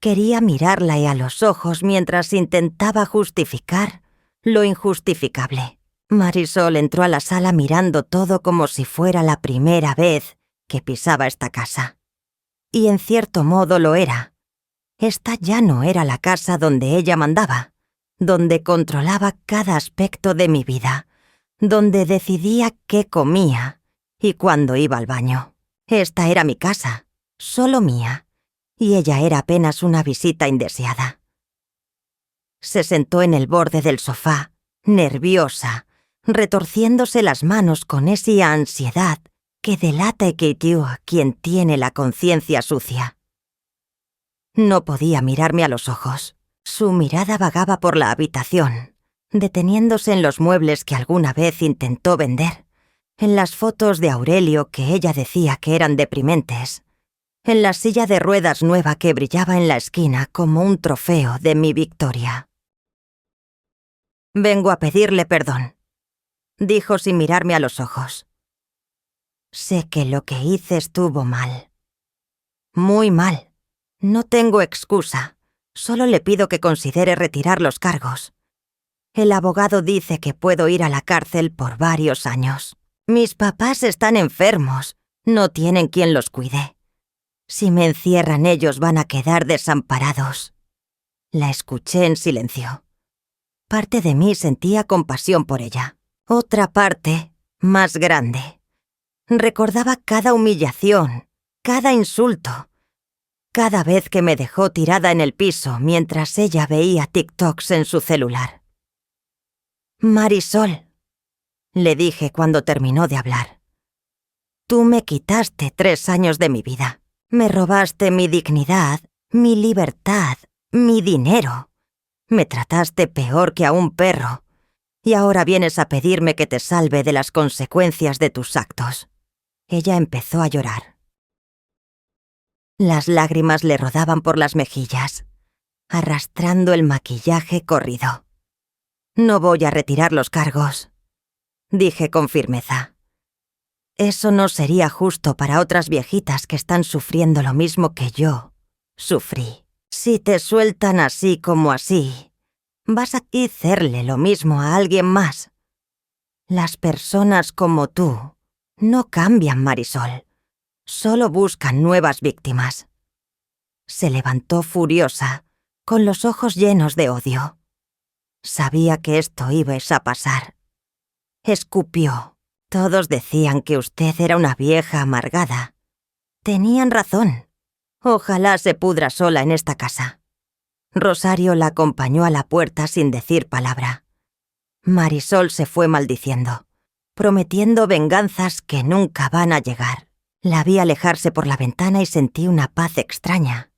Quería mirarla a los ojos mientras intentaba justificar lo injustificable. Marisol entró a la sala mirando todo como si fuera la primera vez que pisaba esta casa. Y en cierto modo lo era. Esta ya no era la casa donde ella mandaba, donde controlaba cada aspecto de mi vida, donde decidía qué comía y cuándo iba al baño. Esta era mi casa, solo mía, y ella era apenas una visita indeseada. Se sentó en el borde del sofá, nerviosa, retorciéndose las manos con esa ansiedad que delata a quien tiene la conciencia sucia. No podía mirarme a los ojos. Su mirada vagaba por la habitación, deteniéndose en los muebles que alguna vez intentó vender, en las fotos de Aurelio que ella decía que eran deprimentes, en la silla de ruedas nueva que brillaba en la esquina como un trofeo de mi victoria. «Vengo a pedirle perdón», dijo sin mirarme a los ojos. «Sé que lo que hice estuvo mal. Muy mal. No tengo excusa. Solo le pido que considere retirar los cargos. El abogado dice que puedo ir a la cárcel por varios años. Mis papás están enfermos. No tienen quien los cuide. Si me encierran, ellos van a quedar desamparados». La escuché en silencio. Parte de mí sentía compasión por ella. Otra parte, más grande, recordaba cada humillación, cada insulto, cada vez que me dejó tirada en el piso mientras ella veía TikToks en su celular. «Marisol», le dije cuando terminó de hablar, «tú me quitaste 3 años de mi vida. Me robaste mi dignidad, mi libertad, mi dinero. Me trataste peor que a un perro. Y ahora vienes a pedirme que te salve de las consecuencias de tus actos». Ella empezó a llorar. Las lágrimas le rodaban por las mejillas, arrastrando el maquillaje corrido. «No voy a retirar los cargos», dije con firmeza. «Eso no sería justo para otras viejitas que están sufriendo lo mismo que yo sufrí. Si te sueltan así como así, vas a hacerle lo mismo a alguien más. Las personas como tú no cambian, Marisol. Solo buscan nuevas víctimas». Se levantó furiosa, con los ojos llenos de odio. Sabía que esto iba a pasar. Escupió. «Todos decían que usted era una vieja amargada. Tenían razón. Ojalá se pudra sola en esta casa». Rosario la acompañó a la puerta sin decir palabra. Marisol se fue maldiciendo, prometiendo venganzas que nunca van a llegar. La vi alejarse por la ventana y sentí una paz extraña.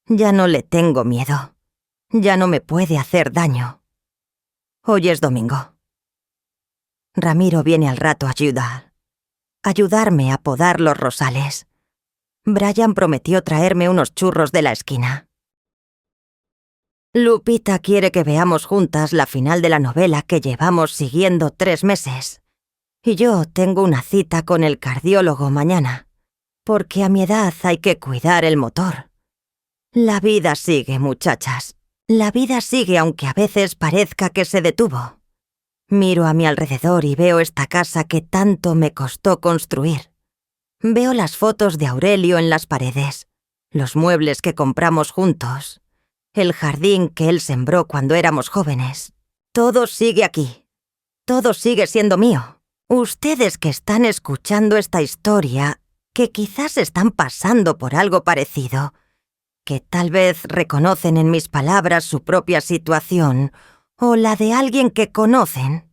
Ya no le tengo miedo. Ya no me puede hacer daño. Hoy es domingo. Ramiro viene al rato a ayudarme a podar los rosales. Brian prometió traerme unos churros de la esquina. Lupita quiere que veamos juntas la final de la novela que llevamos siguiendo 3 meses. Y yo tengo una cita con el cardiólogo mañana, porque a mi edad hay que cuidar el motor. La vida sigue, muchachas. La vida sigue aunque a veces parezca que se detuvo. Miro a mi alrededor y veo esta casa que tanto me costó construir. Veo las fotos de Aurelio en las paredes, los muebles que compramos juntos, el jardín que él sembró cuando éramos jóvenes. Todo sigue aquí. Todo sigue siendo mío. Ustedes que están escuchando esta historia, que quizás están pasando por algo parecido, que tal vez reconocen en mis palabras su propia situación o la de alguien que conocen,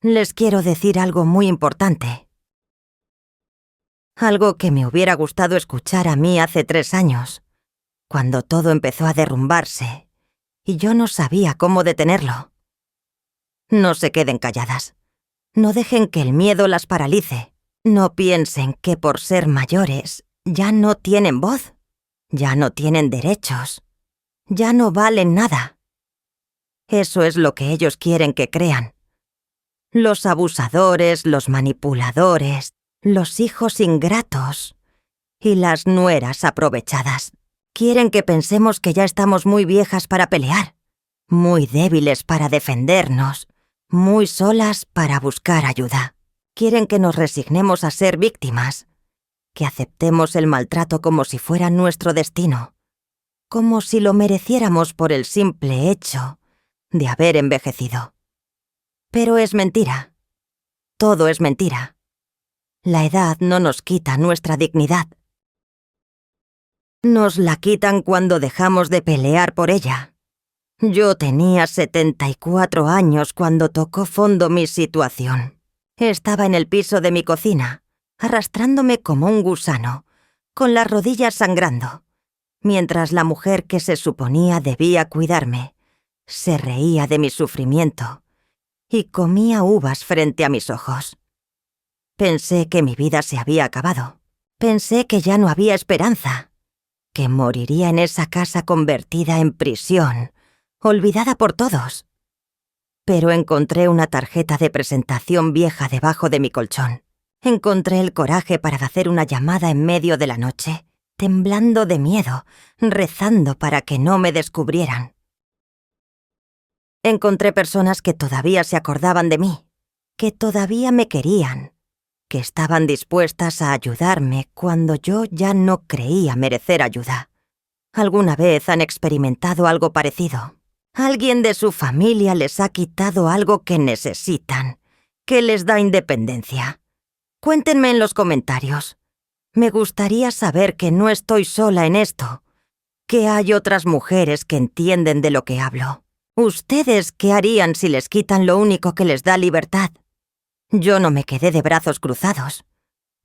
les quiero decir algo muy importante. Algo que me hubiera gustado escuchar a mí hace 3 años, cuando todo empezó a derrumbarse y yo no sabía cómo detenerlo. No se queden calladas. No dejen que el miedo las paralice. No piensen que por ser mayores ya no tienen voz, ya no tienen derechos, ya no valen nada. Eso es lo que ellos quieren que crean. Los abusadores, los manipuladores, los hijos ingratos y las nueras aprovechadas. Quieren que pensemos que ya estamos muy viejas para pelear, muy débiles para defendernos, muy solas para buscar ayuda. Quieren que nos resignemos a ser víctimas, que aceptemos el maltrato como si fuera nuestro destino, como si lo mereciéramos por el simple hecho de haber envejecido. Pero es mentira. Todo es mentira. La edad no nos quita nuestra dignidad. Nos la quitan cuando dejamos de pelear por ella. Yo tenía 74 años cuando tocó fondo mi situación. Estaba en el piso de mi cocina, arrastrándome como un gusano, con las rodillas sangrando, mientras la mujer que se suponía debía cuidarme se reía de mi sufrimiento y comía uvas frente a mis ojos. Pensé que mi vida se había acabado. Pensé que ya no había esperanza, que moriría en esa casa convertida en prisión, olvidada por todos. Pero encontré una tarjeta de presentación vieja debajo de mi colchón. Encontré el coraje para hacer una llamada en medio de la noche, temblando de miedo, rezando para que no me descubrieran. Encontré personas que todavía se acordaban de mí, que todavía me querían, que estaban dispuestas a ayudarme cuando yo ya no creía merecer ayuda. ¿Alguna vez han experimentado algo parecido? Alguien de su familia les ha quitado algo que necesitan, que les da independencia. Cuéntenme en los comentarios. Me gustaría saber que no estoy sola en esto, que hay otras mujeres que entienden de lo que hablo. ¿Ustedes qué harían si les quitan lo único que les da libertad? Yo no me quedé de brazos cruzados.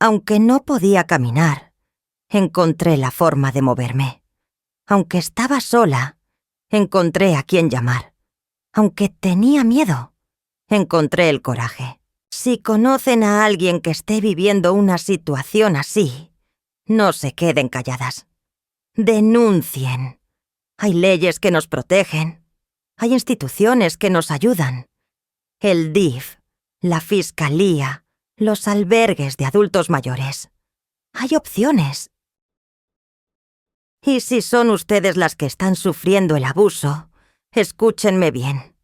Aunque no podía caminar, encontré la forma de moverme. Aunque estaba sola, encontré a quien llamar. Aunque tenía miedo, encontré el coraje. Si conocen a alguien que esté viviendo una situación así, no se queden calladas. Denuncien. Hay leyes que nos protegen. Hay instituciones que nos ayudan. El DIF, la Fiscalía, los albergues de adultos mayores. Hay opciones. Y si son ustedes las que están sufriendo el abuso, escúchenme bien.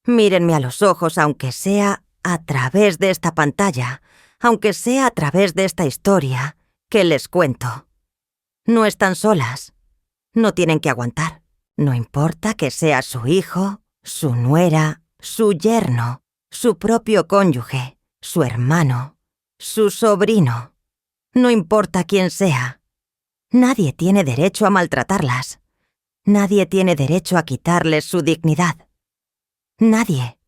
Mírenme a los ojos aunque sea a través de esta pantalla, aunque sea a través de esta historia que les cuento. No están solas. No tienen que aguantar. No importa que sea su hijo, su nuera, su yerno, su propio cónyuge, su hermano, su sobrino. No importa quién sea. Nadie tiene derecho a maltratarlas. Nadie tiene derecho a quitarles su dignidad. Nadie.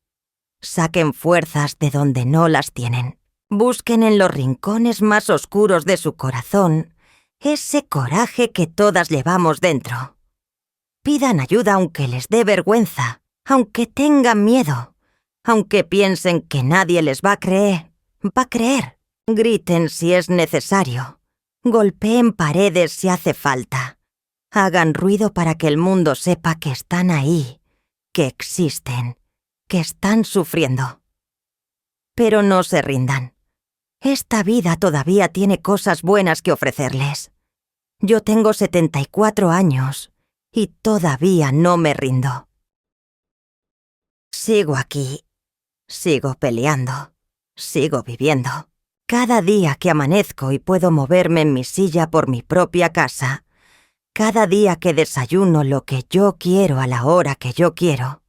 Saquen fuerzas de donde no las tienen. Busquen en los rincones más oscuros de su corazón ese coraje que todas llevamos dentro. Pidan ayuda aunque les dé vergüenza, aunque tengan miedo, aunque piensen que nadie les va a creer. Va a creer. Griten si es necesario. Golpeen paredes si hace falta. Hagan ruido para que el mundo sepa que están ahí, que existen, que están sufriendo. Pero no se rindan. Esta vida todavía tiene cosas buenas que ofrecerles. Yo tengo 74 años y todavía no me rindo. Sigo aquí, sigo peleando, sigo viviendo. Cada día que amanezco y puedo moverme en mi silla por mi propia casa, cada día que desayuno lo que yo quiero a la hora que yo quiero,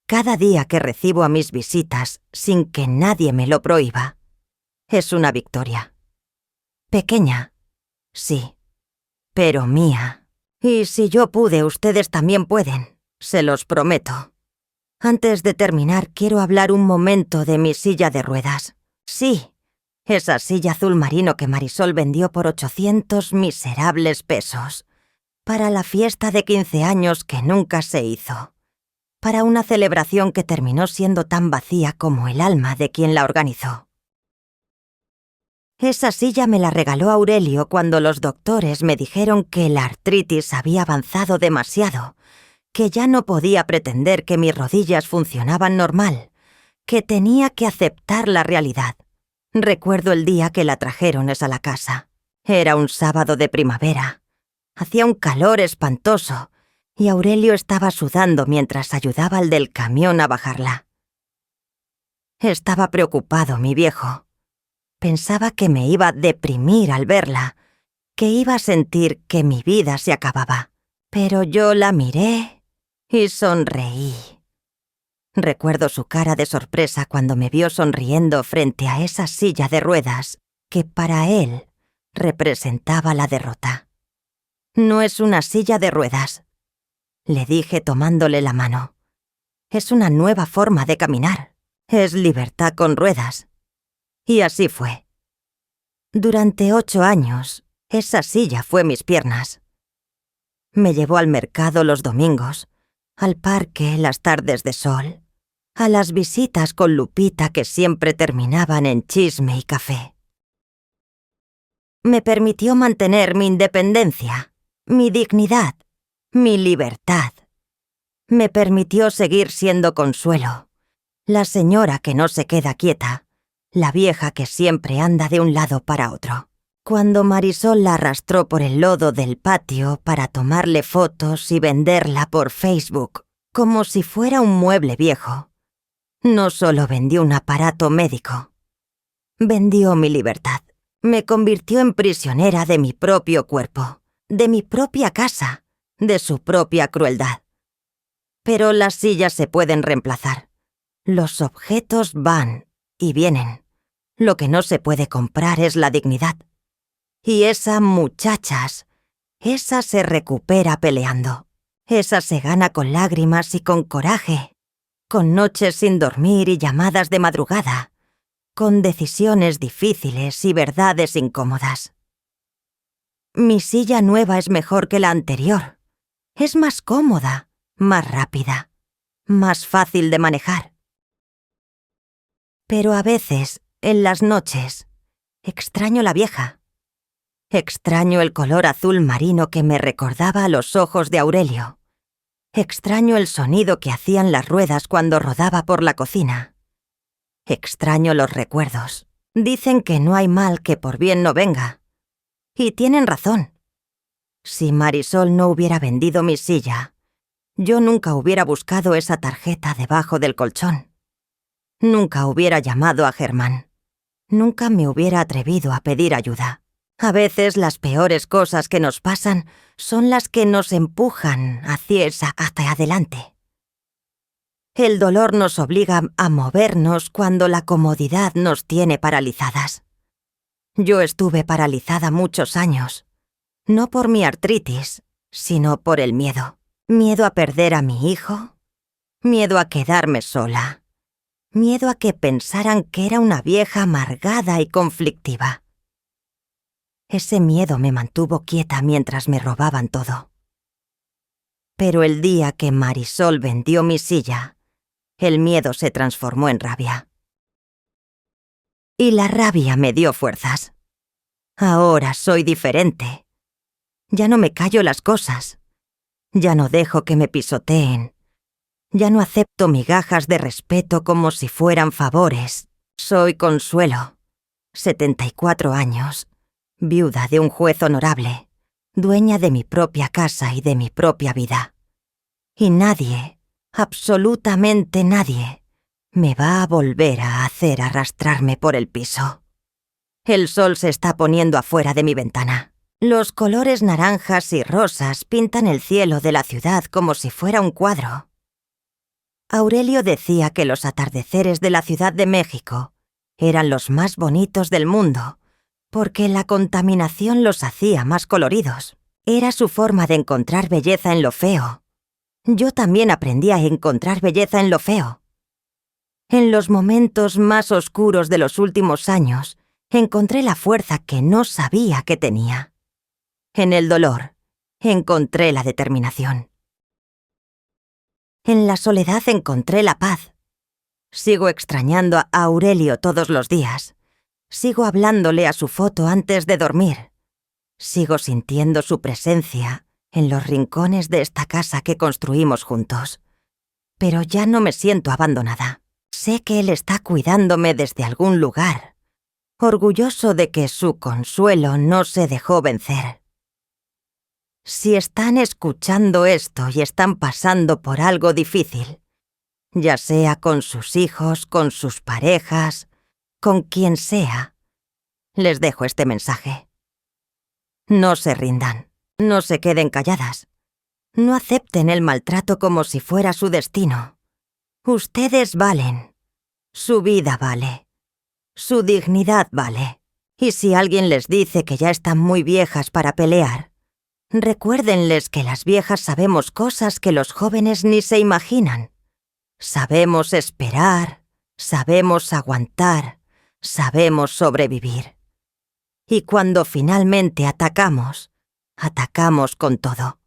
cada día que recibo a mis visitas sin que nadie me lo prohíba, es una victoria. Pequeña, sí, pero mía. Y si yo pude, ustedes también pueden, se los prometo. Antes de terminar, quiero hablar un momento de mi silla de ruedas. Sí, esa silla azul marino que Marisol vendió por 800 miserables pesos, para la fiesta de 15 años que nunca se hizo, para una celebración que terminó siendo tan vacía como el alma de quien la organizó. Esa silla me la regaló Aurelio cuando los doctores me dijeron que la artritis había avanzado demasiado, que ya no podía pretender que mis rodillas funcionaban normal, que tenía que aceptar la realidad. Recuerdo el día que la trajeron a la casa. Era un sábado de primavera. Hacía un calor espantoso y Aurelio estaba sudando mientras ayudaba al del camión a bajarla. Estaba preocupado, mi viejo. Pensaba que me iba a deprimir al verla, que iba a sentir que mi vida se acababa. Pero yo la miré y sonreí. Recuerdo su cara de sorpresa cuando me vio sonriendo frente a esa silla de ruedas que para él representaba la derrota. No es una silla de ruedas, le dije tomándole la mano. Es una nueva forma de caminar. Es libertad con ruedas. Y así fue. Durante 8 años, esa silla fue mis piernas. Me llevó al mercado los domingos, al parque las tardes de sol, a las visitas con Lupita que siempre terminaban en chisme y café. Me permitió mantener mi independencia, mi dignidad, mi libertad. Me permitió seguir siendo Consuelo, la señora que no se queda quieta, la vieja que siempre anda de un lado para otro. Cuando Marisol la arrastró por el lodo del patio para tomarle fotos y venderla por Facebook, como si fuera un mueble viejo, no solo vendió un aparato médico, vendió mi libertad. Me convirtió en prisionera de mi propio cuerpo, de mi propia casa, de su propia crueldad. Pero las sillas se pueden reemplazar. Los objetos van y vienen. Lo que no se puede comprar es la dignidad. Y esa, muchachas, esa se recupera peleando. Esa se gana con lágrimas y con coraje, con noches sin dormir y llamadas de madrugada, con decisiones difíciles y verdades incómodas. Mi silla nueva es mejor que la anterior. Es más cómoda, más rápida, más fácil de manejar. Pero a veces, en las noches, extraño la vieja. Extraño el color azul marino que me recordaba a los ojos de Aurelio. Extraño el sonido que hacían las ruedas cuando rodaba por la cocina. Extraño los recuerdos. Dicen que no hay mal que por bien no venga. Y tienen razón. Si Marisol no hubiera vendido mi silla, yo nunca hubiera buscado esa tarjeta debajo del colchón. Nunca hubiera llamado a Germán. Nunca me hubiera atrevido a pedir ayuda. A veces las peores cosas que nos pasan son las que nos empujan hacia adelante. El dolor nos obliga a movernos cuando la comodidad nos tiene paralizadas. Yo estuve paralizada muchos años, no por mi artritis, sino por el miedo. Miedo a perder a mi hijo, miedo a quedarme sola, miedo a que pensaran que era una vieja amargada y conflictiva. Ese miedo me mantuvo quieta mientras me robaban todo. Pero el día que Marisol vendió mi silla, el miedo se transformó en rabia. Y la rabia me dio fuerzas. Ahora soy diferente. Ya no me callo las cosas. Ya no dejo que me pisoteen. Ya no acepto migajas de respeto como si fueran favores. Soy Consuelo, 74 años, viuda de un juez honorable, dueña de mi propia casa y de mi propia vida. Y nadie, absolutamente nadie, me va a volver a hacer arrastrarme por el piso. El sol se está poniendo afuera de mi ventana. Los colores naranjas y rosas pintan el cielo de la ciudad como si fuera un cuadro. Aurelio decía que los atardeceres de la Ciudad de México eran los más bonitos del mundo, porque la contaminación los hacía más coloridos. Era su forma de encontrar belleza en lo feo. Yo también aprendí a encontrar belleza en lo feo. En los momentos más oscuros de los últimos años, encontré la fuerza que no sabía que tenía. En el dolor, encontré la determinación. En la soledad encontré la paz. Sigo extrañando a Aurelio todos los días. Sigo hablándole a su foto antes de dormir. Sigo sintiendo su presencia en los rincones de esta casa que construimos juntos. Pero ya no me siento abandonada. Sé que él está cuidándome desde algún lugar, orgulloso de que su Consuelo no se dejó vencer. Si están escuchando esto y están pasando por algo difícil, ya sea con sus hijos, con sus parejas, con quien sea, les dejo este mensaje. No se rindan, no se queden calladas, no acepten el maltrato como si fuera su destino. Ustedes valen, su vida vale, su dignidad vale. Y si alguien les dice que ya están muy viejas para pelear, recuérdenles que las viejas sabemos cosas que los jóvenes ni se imaginan. Sabemos esperar, sabemos aguantar, sabemos sobrevivir. Y cuando finalmente atacamos, atacamos con todo.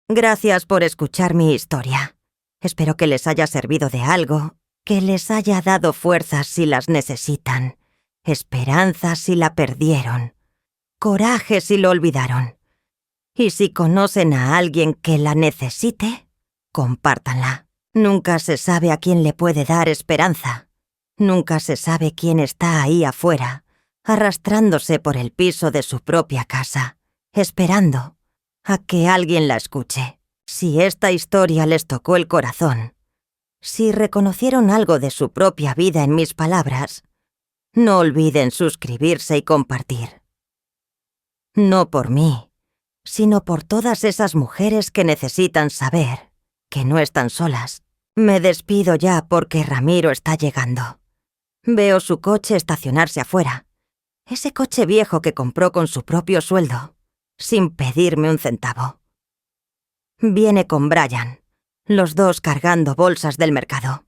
Gracias por escuchar mi historia. Espero que les haya servido de algo, que les haya dado fuerzas si las necesitan, esperanza si la perdieron, coraje si lo olvidaron. Y si conocen a alguien que la necesite, compártanla. Nunca se sabe a quién le puede dar esperanza. Nunca se sabe quién está ahí afuera, arrastrándose por el piso de su propia casa, esperando a que alguien la escuche. Si esta historia les tocó el corazón, si reconocieron algo de su propia vida en mis palabras, no olviden suscribirse y compartir. No por mí, sino por todas esas mujeres que necesitan saber que no están solas. Me despido ya porque Ramiro está llegando. Veo su coche estacionarse afuera. Ese coche viejo que compró con su propio sueldo, sin pedirme un centavo. Viene con Brian, los dos cargando bolsas del mercado.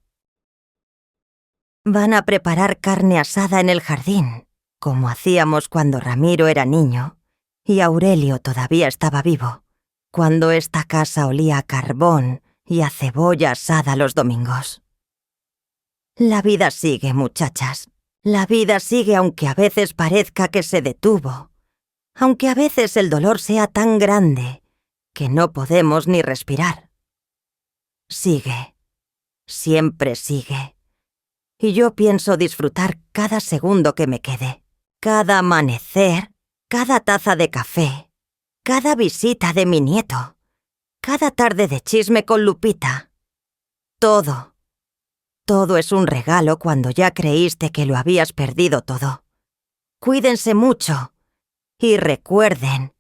Van a preparar carne asada en el jardín, como hacíamos cuando Ramiro era niño y Aurelio todavía estaba vivo, cuando esta casa olía a carbón y a cebolla asada los domingos. La vida sigue, muchachas. La vida sigue aunque a veces parezca que se detuvo, aunque a veces el dolor sea tan grande que no podemos ni respirar. Sigue, siempre sigue. Y yo pienso disfrutar cada segundo que me quede, cada amanecer, cada taza de café, cada visita de mi nieto, cada tarde de chisme con Lupita. Todo es un regalo cuando ya creíste que lo habías perdido todo. Cuídense mucho y recuerden,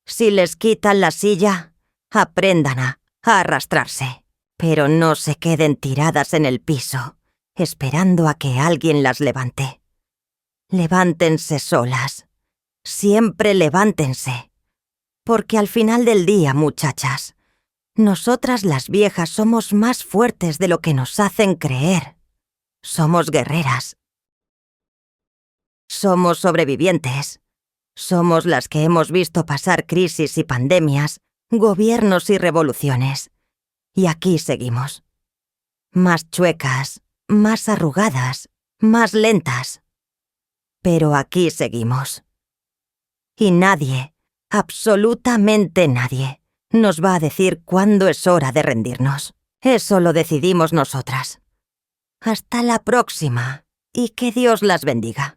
si les quitan la silla, aprendan a arrastrarse, pero no se queden tiradas en el piso, esperando a que alguien las levante. Levántense solas, siempre levántense, porque al final del día, muchachas, nosotras las viejas somos más fuertes de lo que nos hacen creer. Somos guerreras. Somos sobrevivientes. Somos las que hemos visto pasar crisis y pandemias, gobiernos y revoluciones. Y aquí seguimos. Más chuecas, más arrugadas, más lentas. Pero aquí seguimos. Y nadie, absolutamente nadie, Nos va a decir cuándo es hora de rendirnos. Eso lo decidimos nosotras. Hasta la próxima, y que Dios las bendiga.